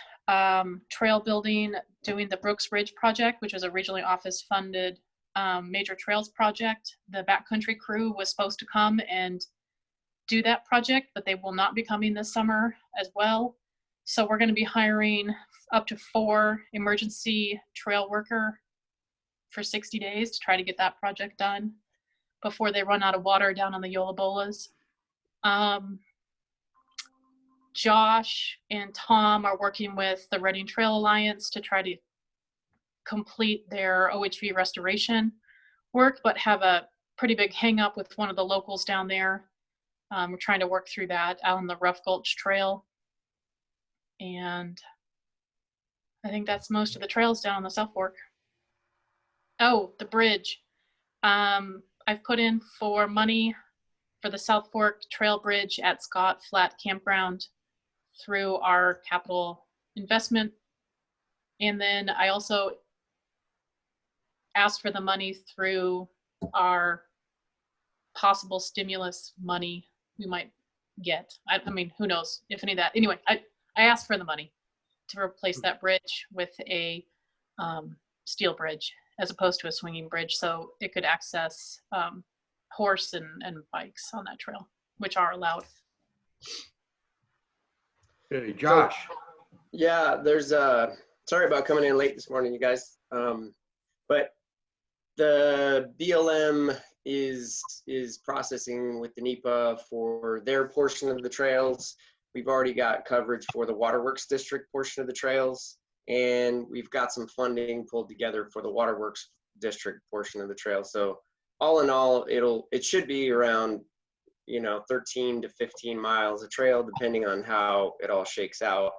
trail building, doing the Brooks Ridge project, which is a regionally office funded major trails project. The backcountry crew was supposed to come and do that project, but they will not be coming this summer as well. So we're going to be hiring up to 4 emergency trail worker for 60 days to try to get that project done before they run out of water down on the Yola Bolas. Josh and Tom are working with the Reading Trail Alliance to try to complete their OHV restoration work, but have a pretty big hang up with one of the locals down there. We're trying to work through that out on the Rough Gulch Trail. And I think that's most of the trails down on the South Fork. Oh, the bridge. I've put in for money for the South Fork Trail Bridge at Scott Flat Campground through our capital investment. And then I also asked for the money through our possible stimulus money we might get. I mean, who knows if any of that. Anyway, I asked for the money to replace that bridge with a steel bridge as opposed to a swinging bridge, so it could access horse and bikes on that trail, which are allowed. Hey, Josh. Yeah, there's sorry about coming in late this morning, you guys. But the BLM is processing with the NEPA for their portion of the trails. We've already got coverage for the Waterworks District portion of the trails, and we've got some funding pulled together for the Waterworks District portion of the trail. So all in all, it should be around 13 to 15 miles of trail, depending on how it all shakes out.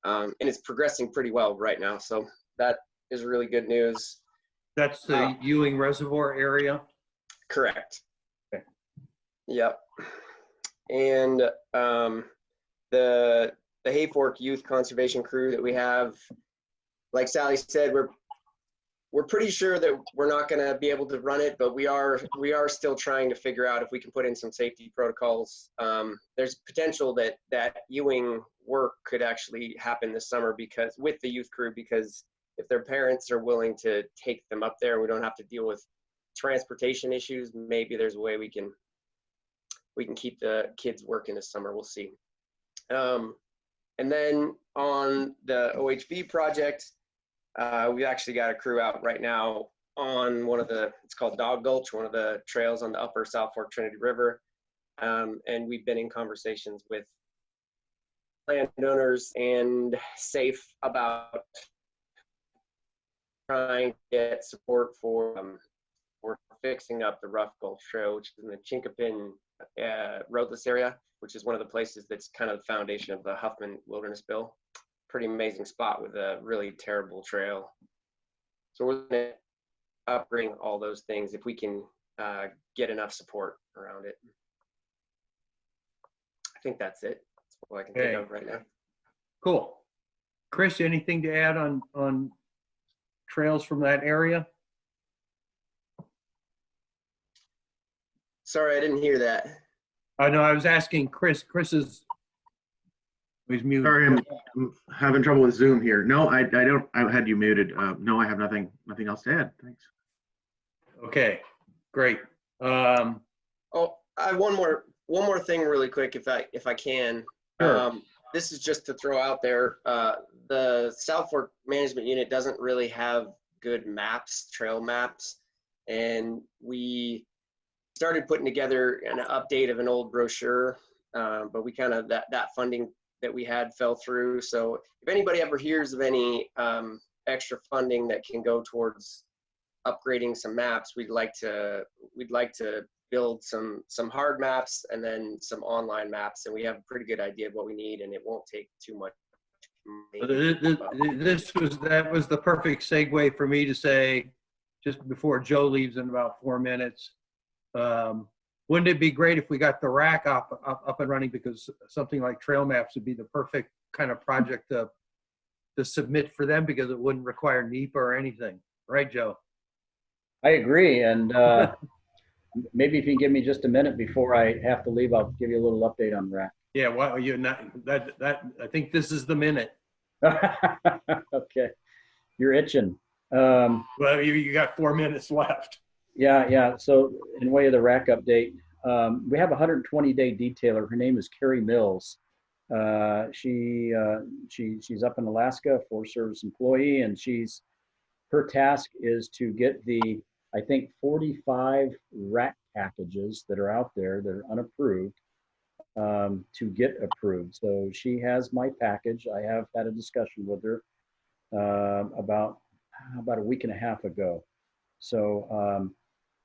And it's progressing pretty well right now. So that is really good news. That's the Ewing Reservoir area? Correct. Okay. Yep. And the Hayfork Youth Conservation Crew that we have, like Sally said, we're pretty sure that we're not going to be able to run it, but we are still trying to figure out if we can put in some safety protocols. There's potential that Ewing work could actually happen this summer because with the youth crew, because if their parents are willing to take them up there, we don't have to deal with transportation issues. Maybe there's a way we can keep the kids working this summer. We'll see. And then on the OHV project, we actually got a crew out right now on it's called Dog Gulch, one of the trails on the upper South Fork Trinity River. And we've been in conversations with landowners and SAFE about trying to get support for fixing up the Rough Gulch Trail, which is in the Chinkapin roadless area, which is one of the places that's kind of the foundation of the Huffman Wilderness Bill. Pretty amazing spot with a really terrible trail. So we're going to upgrade all those things if we can get enough support around it. I think that's it. That's what I can think of right now. Cool. Chris, anything to add on trails from that area? Sorry, I didn't hear that. No, I was asking Chris. Chris is he's muted. Sorry, I'm having trouble with Zoom here. No, I don't. I had you muted. No, I have nothing else to add. Thanks. Okay, great. Oh, I have one more thing really quick, if I can. Sure. This is just to throw out there. The South Fork Management Unit doesn't really have good maps, trail maps, and we started putting together an update of an old brochure, but we kind of that funding that we had fell through. So if anybody ever hears of any extra funding that can go towards upgrading some maps, we'd like to build some hard maps and then some online maps, and we have a pretty good idea of what we need, and it won't take too much money. That was the perfect segue for me to say, just before Joe leaves in about 4 minutes, wouldn't it be great if we got the rack up and running, because something like trail maps would be the perfect kind of project to submit for them, because it wouldn't require NEPA or anything. Right, Joe? I agree. And maybe if you can give me just a minute before I have to leave, I'll give you a little update on rack. Yeah, well, you're not, I think this is the minute. Okay. You're itching. Well, you got 4 minutes left. Yeah. So in way of the rack update, we have a 120-day detailer. Her name is Carrie Mills. She's up in Alaska, Forest Service employee, and her task is to get the, I think, 45 rack packages that are out there that are unapproved to get approved. So she has my package. I have had a discussion with her about a week and a half ago. So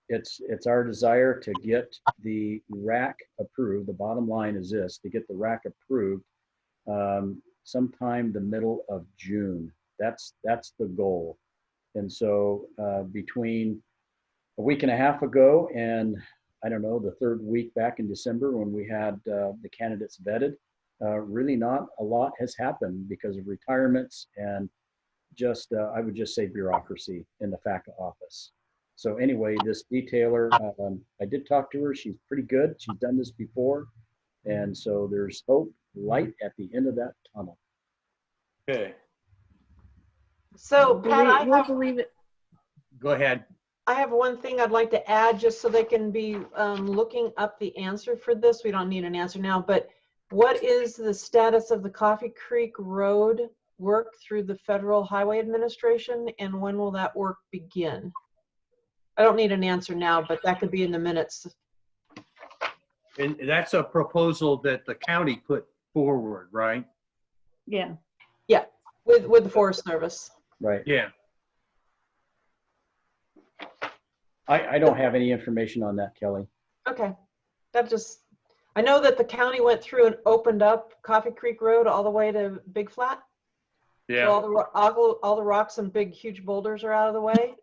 it's our desire to get the rack approved. The bottom line is this: to get the rack approved sometime the middle of June. That's the goal. And so between a week and a half ago and I don't know, the third week back in December when we had the candidates vetted, really not a lot has happened because of retirements and just, I would just say bureaucracy in the FACA office. So anyway, this detailer, I did talk to her. She's pretty good. She's done this before. And so there's hope, light at the end of that tunnel. Okay, So Pat, We'll believe it. go ahead. I have one thing I'd like to add, just so they can be looking up the answer for this. We don't need an answer now, but what is the status of the Coffee Creek Road work through the Federal Highway Administration, and when will that work begin? I don't need an answer now, but that could be in the minutes. And that's a proposal that the county put forward, right? Yeah. Yeah, with the Forest Service. Right. Yeah. I don't have any information on that, Kelly. Okay, I know that the county went through and opened up Coffee Creek Road all the way to Big Flat. Yeah. So all the rocks and big, huge boulders are out of the way.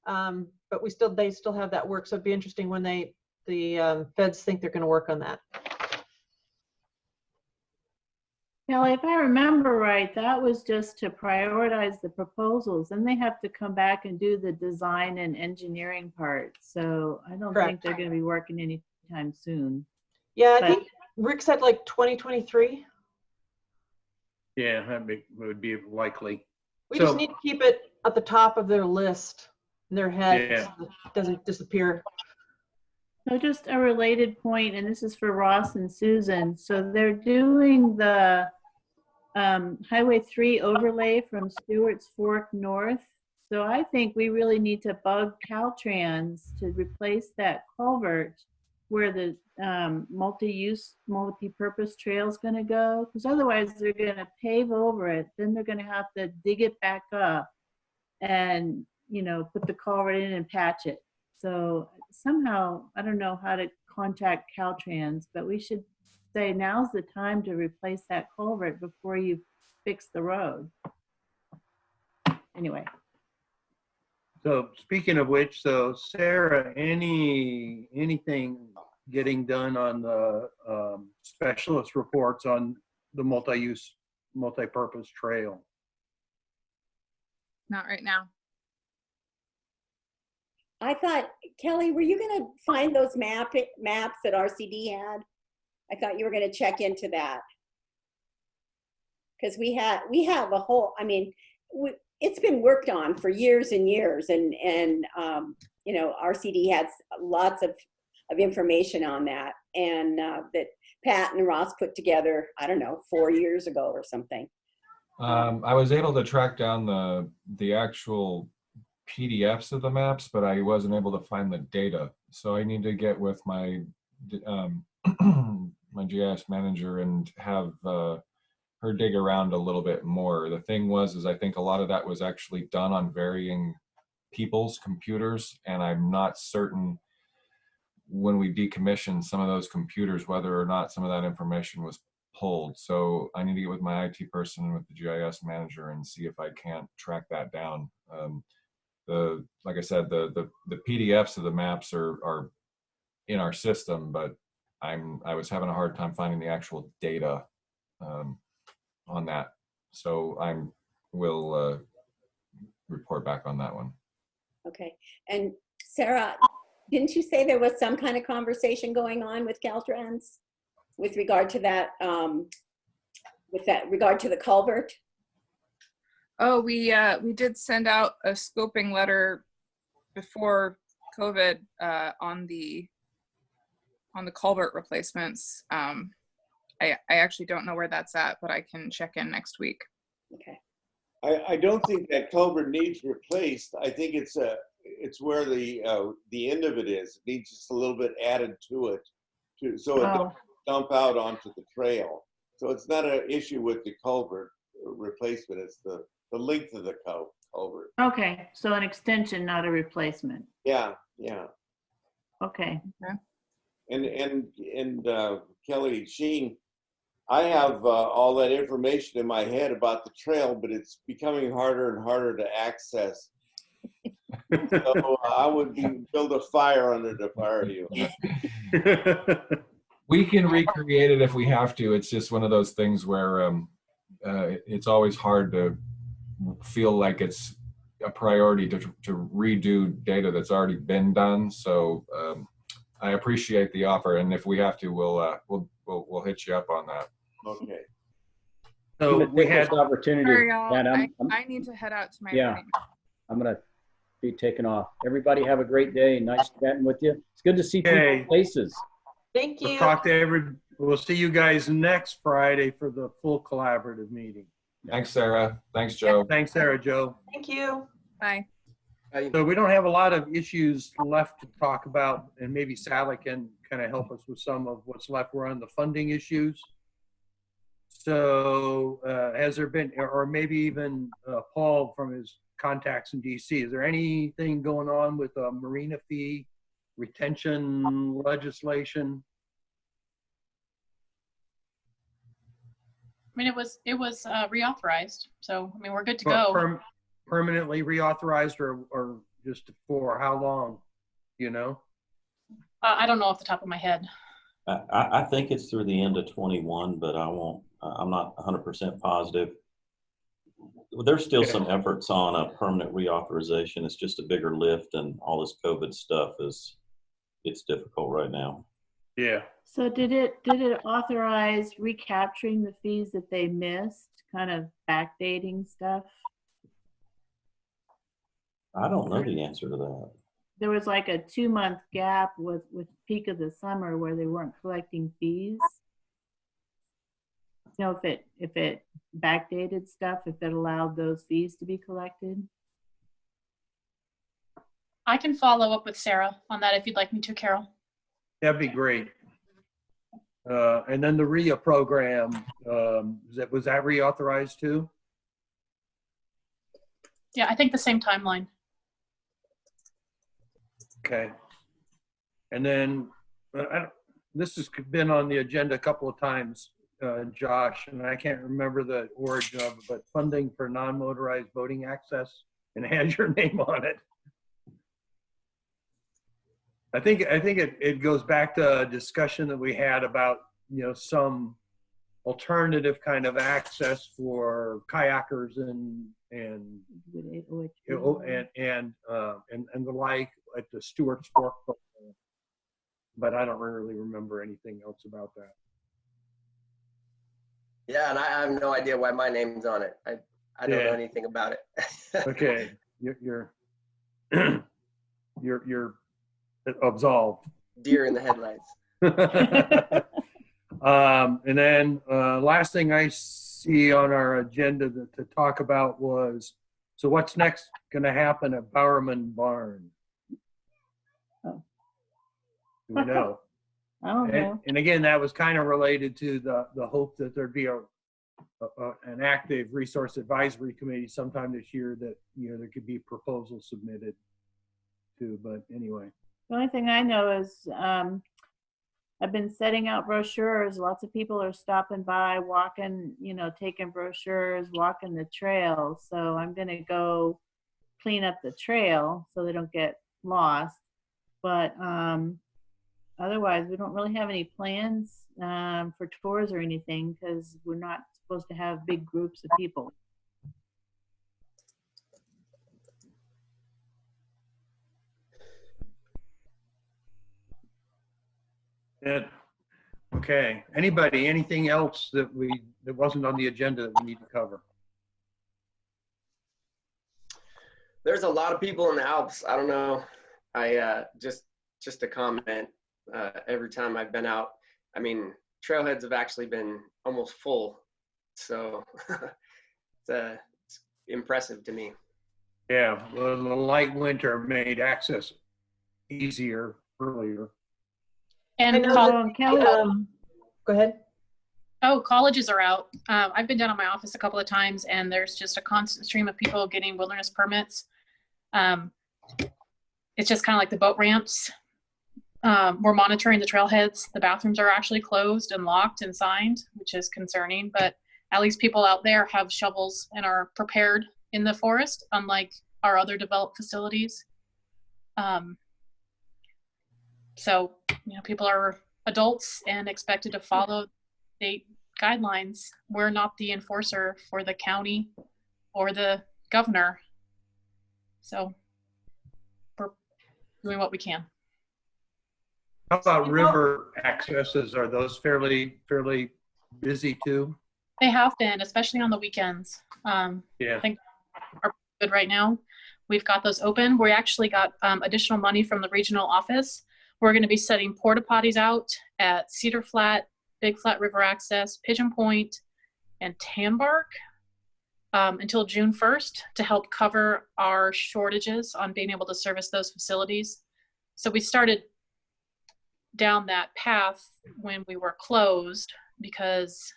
But they still have that work. So it'd be interesting when the feds think they're going to work on that. Kelly, if I remember right, that was just to prioritize the proposals. Then they have to come back and do the design and engineering part. So I don't think they're going to be working anytime soon. Yeah, I think Rick said like 2023. Yeah, that would be likely. We just need to keep it at the top of their list in their head. Yeah. So it doesn't disappear. So just a related point, and this is for Ross and Susan. So they're doing the Highway 3 overlay from Stewart's Fork north. So I think we really need to bug Caltrans to replace that culvert where the multi-use, multi-purpose trail is going to go, because otherwise they're going to pave over it. Then they're going to have to dig it back up and, put the culvert in and patch it. So somehow, I don't know how to contact Caltrans, but we should say now's the time to replace that culvert before you fix the road. Anyway. So speaking of which, so Sarah, anything getting done on the specialist reports on the multi-use, multi-purpose trail? Not right now. I thought, Kelly, were you going to find those maps that RCD had? I thought you were going to check into that. Because we have a whole, it's been worked on for years and years, and RCD has lots of information on that, and that Pat and Ross put together, I don't know, 4 years ago or something. I was able to track down the actual PDFs of the maps, but I wasn't able to find the data. So I need to get with my my GIS manager and have her dig around a little bit more. The thing is I think a lot of that was actually done on varying people's computers, and I'm not certain when we decommissioned some of those computers whether or not some of that information was pulled. So I need to get with my IT person and with the GIS manager and see if I can't track that down. Like I said, the PDFs of the maps are in our system, but I was having a hard time finding the actual data on that. So will report back on that one. Okay. And Sarah, didn't you say there was some kind of conversation going on with Caltrans with regard to that, regard to the culvert? Oh, we did send out a scoping letter before COVID on the culvert replacements. I actually don't know where that's at, but I can check in next week. Okay. I don't think that culvert needs replaced. I think it's where the end of it is. It needs just a little bit added to it, so it doesn't dump out onto the trail. So it's not an issue with the culvert replacement. It's the length of the culvert. Okay, so an extension, not a replacement. Yeah, yeah. Okay. And Kelly Sheen, I have all that information in my head about the trail, but it's becoming harder and harder to access. So I would build a fire under the fire you. We can recreate it if we have to. It's just one of those things where it's always hard to feel like it's a priority to redo data that's already been done. So I appreciate the offer, and if we have to, we'll hit you up on that. Okay. So we had this opportunity. Sorry, y'all. And I need to head out to my Yeah. meeting. I'm gonna be taking off. Everybody have a great day. Nice chatting with you. It's good to see people's faces. Thank We'll you. talk to we'll see you guys next Friday for the full collaborative meeting. Thanks, Sarah. Thanks, Joe. Thanks, Sarah, Joe. Thank you. Bye. So we don't have a lot of issues left to talk about, and maybe Sally can kind of help us with some of what's left. We're on the funding issues. So has there been, or maybe even Paul from his contacts in DC, is there anything going on with marina fee retention legislation? I mean, it was reauthorized, so I mean, we're good to go. Permanently reauthorized, or just for how long, you know? I don't know off the top of my head. I think it's through the end of 21, but I'm not 100% positive. There's still some efforts on a permanent reauthorization. It's just a bigger lift, and all this COVID stuff it's difficult right now. Yeah. So did it authorize recapturing the fees that they missed, kind of backdating stuff? I don't know the answer to that. There was like a 2-month gap with peak of the summer where they weren't collecting fees. You know, if it backdated stuff, if it allowed those fees to be collected. I can follow up with Sarah on that if you'd like me to, Carol. That'd be great. And then the RIA program, was that reauthorized too? Yeah, I think the same timeline. Okay. And then this has been on the agenda a couple of times, Josh, and I can't remember the origin of it, but funding for non-motorized voting access, and it has your name on it. I think it goes back to a discussion that we had about, you know, some alternative kind of access for kayakers and the like at the Stewart's Fork, but I don't really remember anything else about that. Yeah, and I have no idea why my name's on it. I don't know anything about it. Okay, you're absolved. Deer in the headlights. And then last thing I see on our agenda to talk about was, so what's next going to happen at Bowerman Barn? Oh. Do we know? I don't know. And again, that was kind of related to the hope that there'd be an active resource advisory committee sometime this year that, you know, there could be proposals submitted to, but anyway. The only thing I know is I've been setting out brochures. Lots of people are stopping by, walking, you know, taking brochures, walking the trail. So I'm going to go clean up the trail so they don't get lost. But otherwise, we don't really have any plans for tours or anything because we're not supposed to have big groups of people. Good. Okay. Anybody, anything else that wasn't on the agenda that we need to cover? There's a lot of people in the Alps. I don't know. I just a comment. Every time I've been out, I mean, trailheads have actually been almost full. So it's impressive to me. Yeah, well, the light winter made access easier earlier. I And know college, that, go ahead. colleges are out. I've been down to my office a couple of times, and there's just a constant stream of people getting wilderness permits. It's just kind of like the boat ramps. We're monitoring the trailheads. The bathrooms are actually closed and locked and signed, which is concerning, but at least people out there have shovels and are prepared in the forest, unlike our other developed facilities. So, people are adults and expected to follow state guidelines. We're not the enforcer for the county or the governor. So we're doing what we can. How about river accesses? Are those fairly busy too? They have been, especially on the weekends. Yeah. I think are good right now. We've got those open. We actually got additional money from the regional office. We're going to be setting porta potties out at Cedar Flat, Big Flat River Access, Pigeon Point, and Tambark until June 1st to help cover our shortages on being able to service those facilities. So we started down that path when we were closed because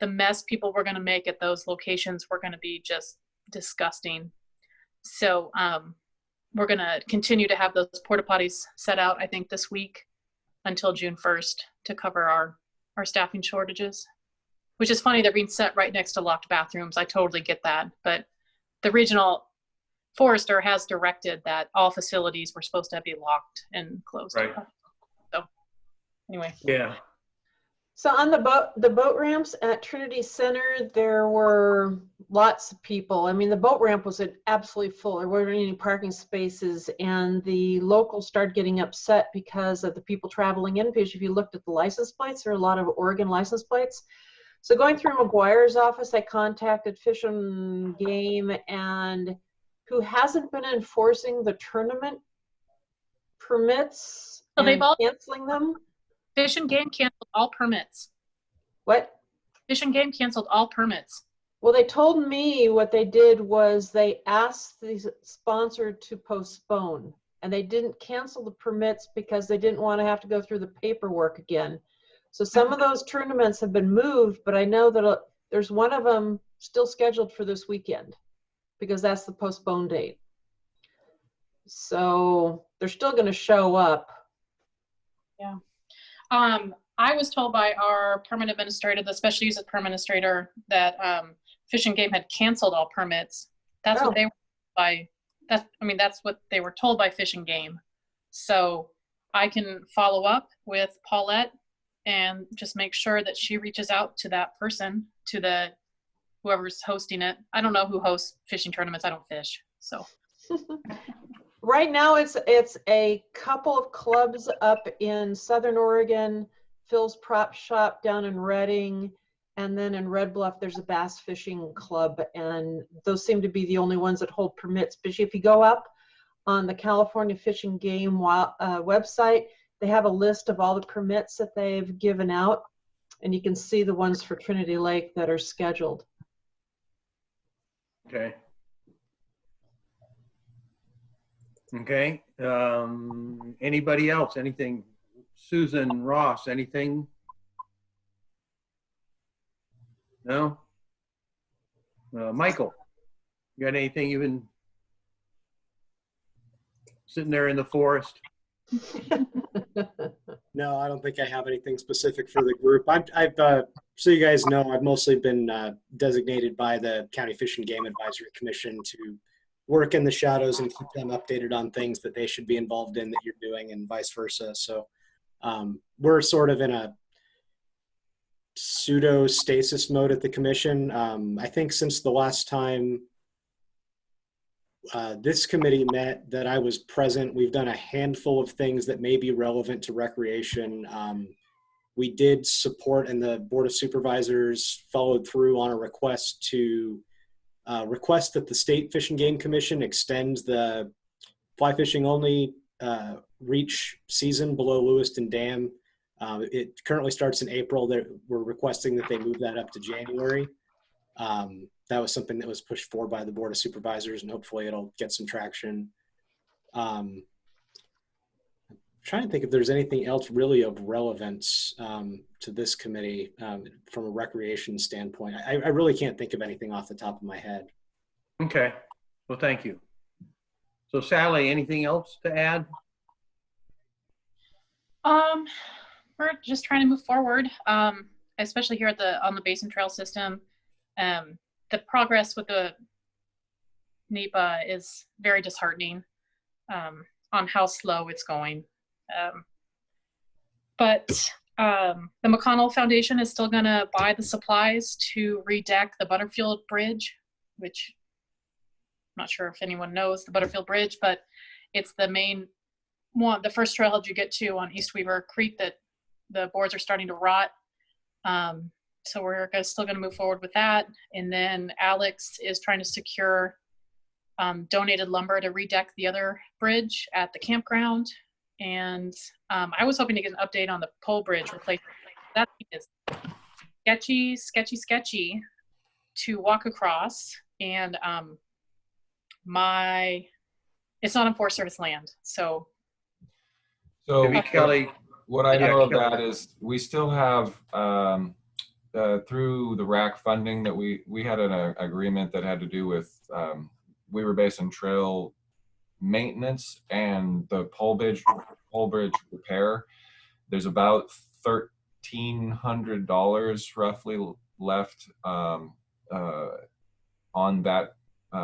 the mess people were going to make at those locations were going to be just disgusting. So we're going to continue to have those porta potties set out, I think, this week until June 1st to cover our staffing shortages, which is funny. They're being set right next to locked bathrooms. I totally get that. But the regional forester has directed that all facilities were supposed to be locked and closed. Right. So anyway. Yeah. So on the boat ramps at Trinity Center, there were lots of people. I mean, the boat ramp was absolutely full. There weren't any parking spaces, and the locals started getting upset because of the people traveling in. Because if you looked at the license plates, there are a lot of Oregon license plates. So going through McGuire's office, I contacted Fish and Game, and who hasn't been enforcing the tournament permits So they've all canceling them. Fish and Game canceled all permits. What? Fish and Game canceled all permits. Well, they told me what they did was they asked the sponsor to postpone, and they didn't cancel the permits because they didn't want to have to go through the paperwork again. So some of those tournaments have been moved, but I know that there's one of them still scheduled for this weekend because that's the postponed date. So they're still going to show up. Yeah. I was told by our permit administrator, the special use permit administrator, that Fish and Game had canceled all permits. That's what they were by. That's what they were told by Fish and Game. So I can follow up with Paulette and just make sure that she reaches out to that person, to whoever's hosting it. I don't know who hosts fishing tournaments. I don't fish, so. Right now, it's a couple of clubs up in Southern Oregon, Phil's Prop Shop down in Redding, and then in Red Bluff, there's a bass fishing club, and those seem to be the only ones that hold permits. But if you go up on the California Fish and Game website, they have a list of all the permits that they've given out, and you can see the ones for Trinity Lake that are scheduled. Okay. Okay. Anybody else? Anything? Susan, Ross, anything? No? Michael, you got anything even sitting there in the forest? No, I don't think I have anything specific for the group. I've so you guys know, I've mostly been designated by the County Fish and Game Advisory Commission to work in the shadows and keep them updated on things that they should be involved in that you're doing and vice versa. So We're sort of in a pseudo stasis mode at the commission. I think since the last time this committee met that I was present, we've done a handful of things that may be relevant to recreation. We did support, and the Board of Supervisors followed through on a request to request that the State Fish and Game Commission extend the fly fishing only reach season below Lewiston Dam. It currently starts in April. We're requesting that they move that up to January. That was something that was pushed forward by the Board of Supervisors, and hopefully it'll get some traction. I'm trying to think if there's anything else really of relevance to this committee from a recreation standpoint. I really can't think of anything off the top of my head. Okay, well, thank you. So Sally, anything else to add? We're just trying to move forward, especially here at on the Basin Trail system. The progress with the NEPA is very disheartening on how slow it's going. But the McConnell Foundation is still going to buy the supplies to redeck the Butterfield Bridge, which I'm not sure if anyone knows the Butterfield Bridge, but it's the main one, the first trailhead you get to on East Weaver Creek that the boards are starting to rot. So we're still going to move forward with that. And then Alex is trying to secure donated lumber to redeck the other bridge at the campground. And I was hoping to get an update on the pole bridge replacement. That is sketchy to walk across. And it's not on Forest Service land. So Maybe Kelly. What I know of that is we still have, through the RAC funding that we had an agreement that had to do with Weaver Basin Trail maintenance and the pole bridge repair. There's about $1,300 roughly left on that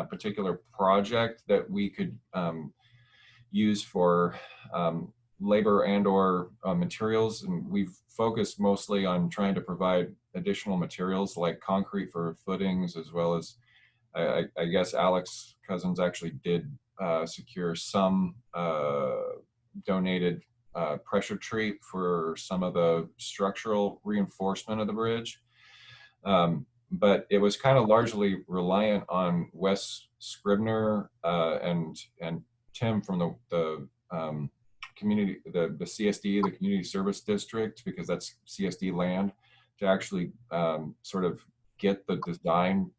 particular project that we could use for labor and or materials, and we've focused mostly on trying to provide additional materials like concrete for footings, as well as I guess Alex Cousins actually did secure some donated pressure treat for some of the structural reinforcement of the bridge. But it was kind of largely reliant on Wes Scribner and Tim from the community, the CSD, the Community Service District, because that's CSD land, to actually sort of get the design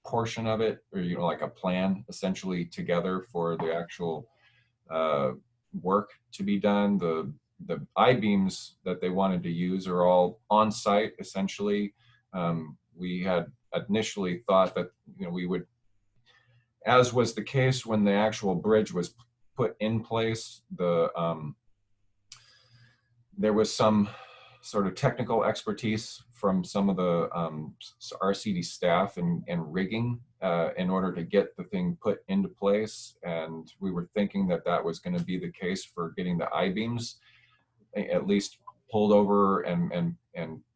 portion of it, or like a plan essentially together for the actual work to be done. The I-beams that they wanted to use are all on site essentially. We had initially thought that we would, as was the case when the actual bridge was put in place, there was some sort of technical expertise from some of the RCD staff and rigging in order to get the thing put into place. And we were thinking that that was going to be the case for getting the I-beams at least pulled over and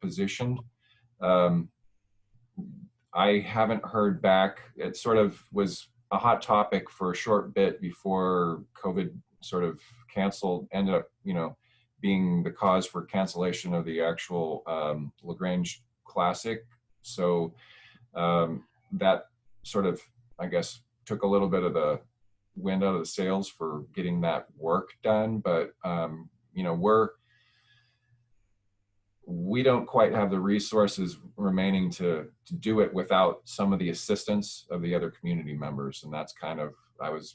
positioned. I haven't heard back. It sort of was a hot topic for a short bit before COVID sort of canceled, ended up, being the cause for cancellation of the actual LaGrange Classic. So that sort of, I guess, took a little bit of the wind out of the sails for getting that work done. But, we don't quite have the resources remaining to do it without some of the assistance of the other community members. And that's kind of, I was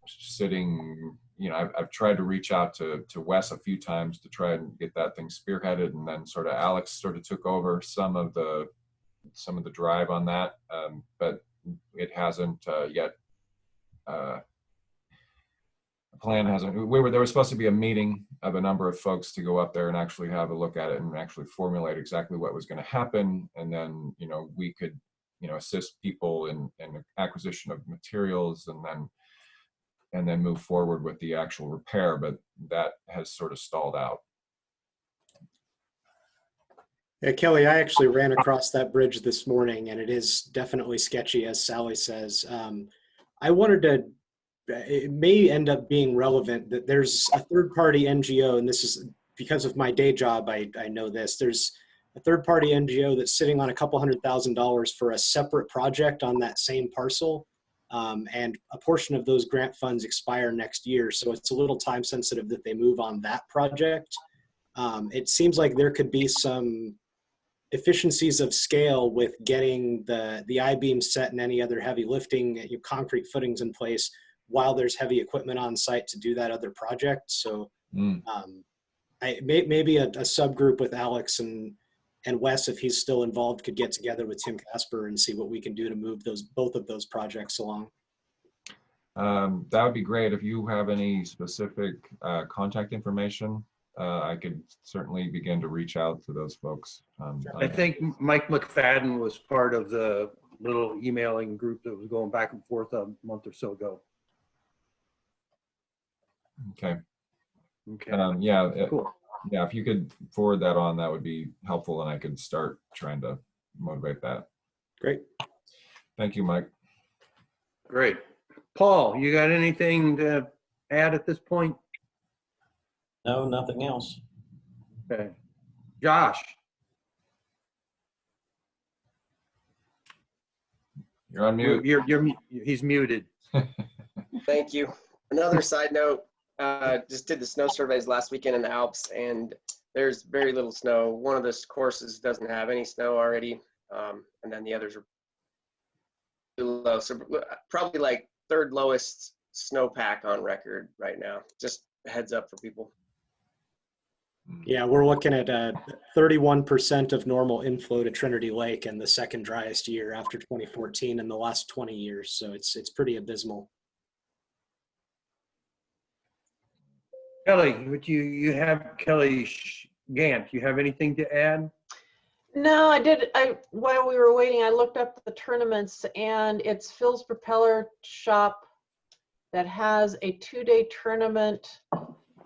sitting, I've tried to reach out to Wes a few times to try and get that thing spearheaded, and then sort of Alex sort of took over some of the drive on that, but it hasn't yet. The plan hasn't. There was supposed to be a meeting of a number of folks to go up there and actually have a look at it and actually formulate exactly what was going to happen, and then we could assist people in acquisition of materials, and then move forward with the actual repair. But that has sort of stalled out. Yeah, Kelly, I actually ran across that bridge this morning, and it is definitely sketchy, as Sally says. I wanted to, it may end up being relevant that there's a third-party NGO, and this is because of my day job, I know this. There's a third-party NGO that's sitting on a couple $100,000 for a separate project on that same parcel. And a portion of those grant funds expire next year, so it's a little time sensitive that they move on that project. It seems like there could be some efficiencies of scale with getting the I-beam set and any other heavy lifting, concrete footings in place while there's heavy equipment on site to do that other project. So maybe a subgroup with Alex and Wes, if he's still involved, could get together with Tim Casper and see what we can do to move both of those projects along. That would be great. If you have any specific contact information, I could certainly begin to reach out to those folks. I think Mike McFadden was part of the little emailing group that was going back and forth a month or so ago. Okay. Okay. Yeah. Cool. Yeah. If you could forward that on, that would be helpful, and I could start trying to motivate that. Great. Thank you, Mike. Great. Paul, you got anything to add at this point? No, nothing else. Okay. Josh. You're on mute. He's muted. Thank you. Another side note, just did the snow surveys last weekend in the Alps, and there's very little snow. One of the courses doesn't have any snow already, and then the others are too low. So probably like third lowest snowpack on record right now. Just a heads up for people. Yeah, we're looking at 31% of normal inflow to Trinity Lake and the second driest year after 2014 in the last 20 years. So it's pretty abysmal. Kelly, would you have Kelly Gant? You have anything to add? No, I did. While we were waiting, I looked up the tournaments, and it's Phil's Propeller Shop that has a 2-day tournament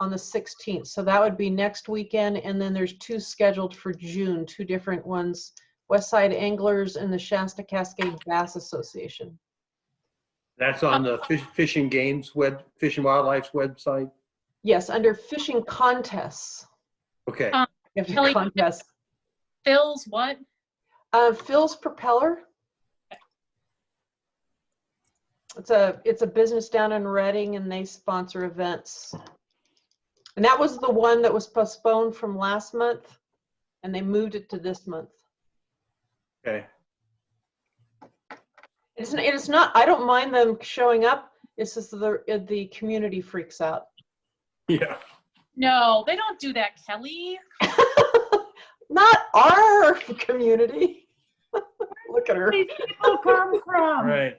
on the 16th. So that would be next weekend. And then there's 2 scheduled for June, 2 different ones, Westside Anglers and the Shasta Cascade Bass Association. That's on the Fish and Fish and Wildlife's website? Yes, under fishing contests. Okay. You have to Kelly, contest. Phil's what? Phil's Propeller. It's a business down in Reading, and they sponsor events. And that was the one that was postponed from last month, and they moved it to this month. Okay. It's not. I don't mind them showing up. It's just the community freaks out. Yeah. No, they don't do that, Kelly. Not our community. Look at her. Where do these people come from? Right.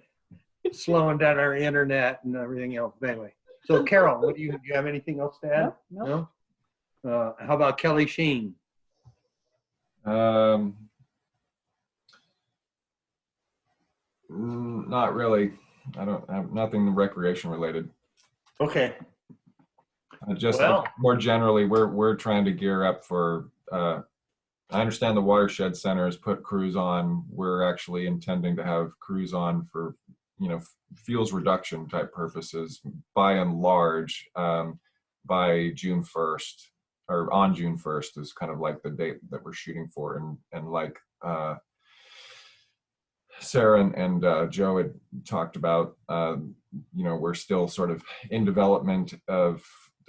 Slowing down our internet and everything else. Anyway, so Carol, do you have anything else to add? No. No? How about Kelly Sheen? Not really. I don't have nothing recreation related. Okay. Just Well, more generally, we're trying to gear up for. I understand the Watershed Center has put crews on. We're actually intending to have crews on for fuels reduction type purposes by and large by June 1st, or on June 1st is kind of like the date that we're shooting for. And like Sarah and Joe had talked about, we're still sort of in development of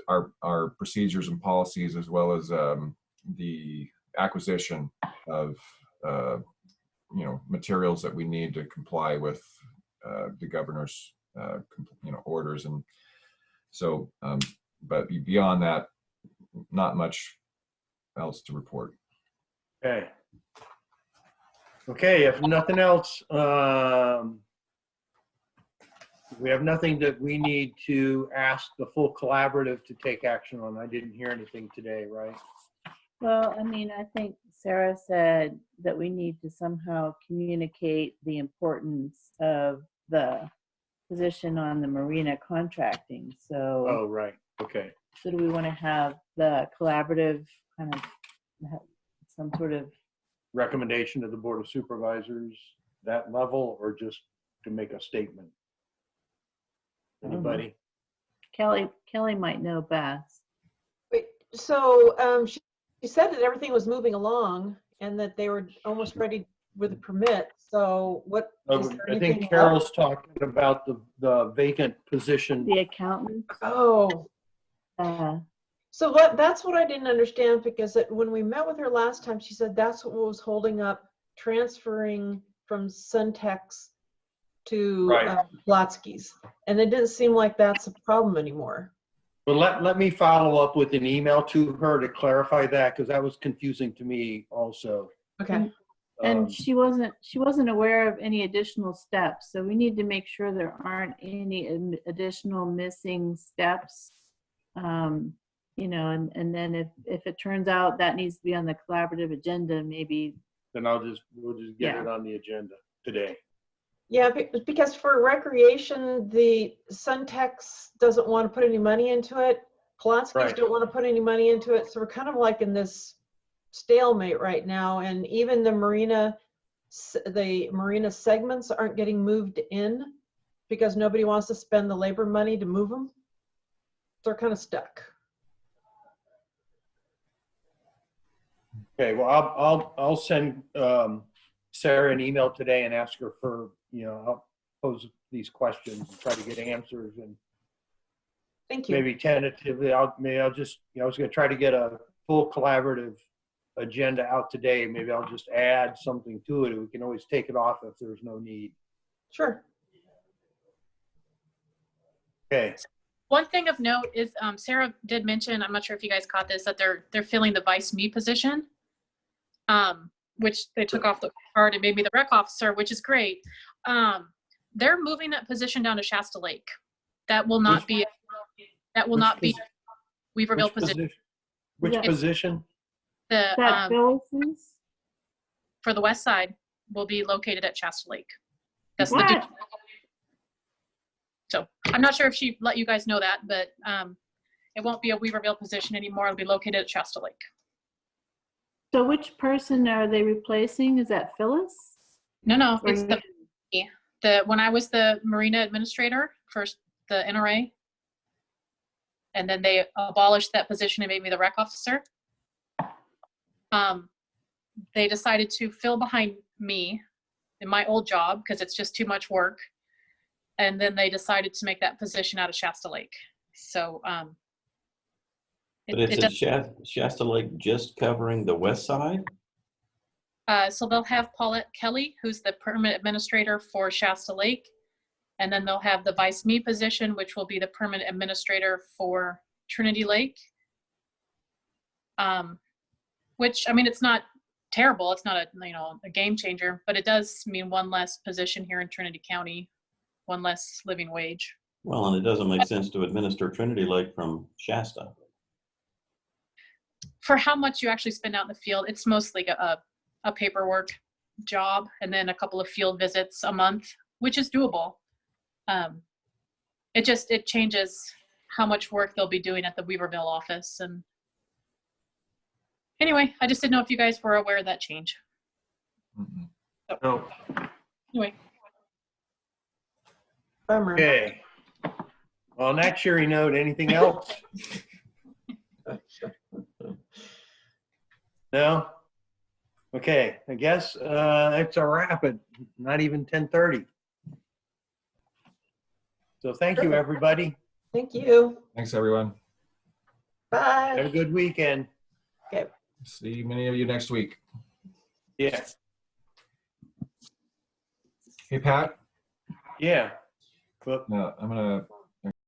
our procedures and policies, as well as the acquisition of materials that we need to comply with the governor's orders. And so but beyond that, not much else to report. okay. Okay, if nothing else, we have nothing that we need to ask the full collaborative to take action on. I didn't hear anything today, right? Well, I mean, I think Sarah said that we need to somehow communicate the importance of the position on the marina contracting. So, Oh, right. Okay. so do we want to have the collaborative kind of have some sort of recommendation to the Board of Supervisors, that level, or just to make a statement? Anybody? Kelly might know best. Wait, so she said that everything was moving along and that they were almost ready with a permit. So what? Is there I anything think Carol's talking about the vacant position. The accountant. Oh, Uh, so that's what I didn't understand, because when we met with her last time, she said that's what was holding up transferring from Suntex to Right. Plotsky's. And it didn't seem like that's a problem anymore. But let me follow up with an email to her to clarify that, because that was confusing to me also. Okay. And she wasn't aware of any additional steps. So we need to make sure there aren't any additional missing steps. You know, and then if it turns out that needs to be on the collaborative agenda, maybe. Then we'll just get it on the agenda today. Yeah, because for recreation, the Suntex doesn't want to put any money into it. Plotsky's don't want to put any money into it. So we're kind of like in this stalemate right now. And even the marina segments aren't getting moved in because nobody wants to spend the labor money to move them. So they're kind of stuck. Okay, well, I'll send Sarah an email today and ask her for, I'll pose these questions and try to get answers, and thank you. Maybe tentatively, I was going to try to get a full collaborative agenda out today. Maybe I'll just add something to it. We can always take it off if there's no need. Sure. Okay. One thing of note is Sarah did mention, I'm not sure if you guys caught this, that they're filling the vice me position, which they took off the card and made me the rec officer, which is great. They're moving that position down to Shasta Lake. That will not be Weaverville position. Which position? The for the west side will be located at Shasta Lake. That's the so I'm not sure if she let you guys know that, but it won't be a Weaverville position anymore. It'll be located at Shasta Lake. So which person are they replacing? Is that Phyllis? No, it's when I was the marina administrator for the NRA, and then they abolished that position and made me the rec officer. They decided to fill behind me in my old job because it's just too much work. And then they decided to make that position out of Shasta Lake. So, but it's Shasta Lake just covering the west side? So they'll have Paulette Kelly, who's the permanent administrator for Shasta Lake. And then they'll have the vice me position, which will be the permanent administrator for Trinity Lake. Which, I mean, it's not terrible. It's not a game changer, but it does mean one less position here in Trinity County, one less living wage. Well, and it doesn't make sense to administer Trinity Lake from Shasta. For how much you actually spend out in the field, it's mostly a paperwork job and then a couple of field visits a month, which is doable. It changes how much work they'll be doing at the Weaverville office. And anyway, I just didn't know if you guys were aware of that change. No. Anyway. Okay. Well, on that cheery note, anything else? No? Okay, I guess that's a wrap at not even 10:30. So thank you, everybody. Thank you. Thanks, everyone. Bye. Have a good weekend. Okay. See many of you next week. Yes. Hey, Pat. Yeah. No, I'm going to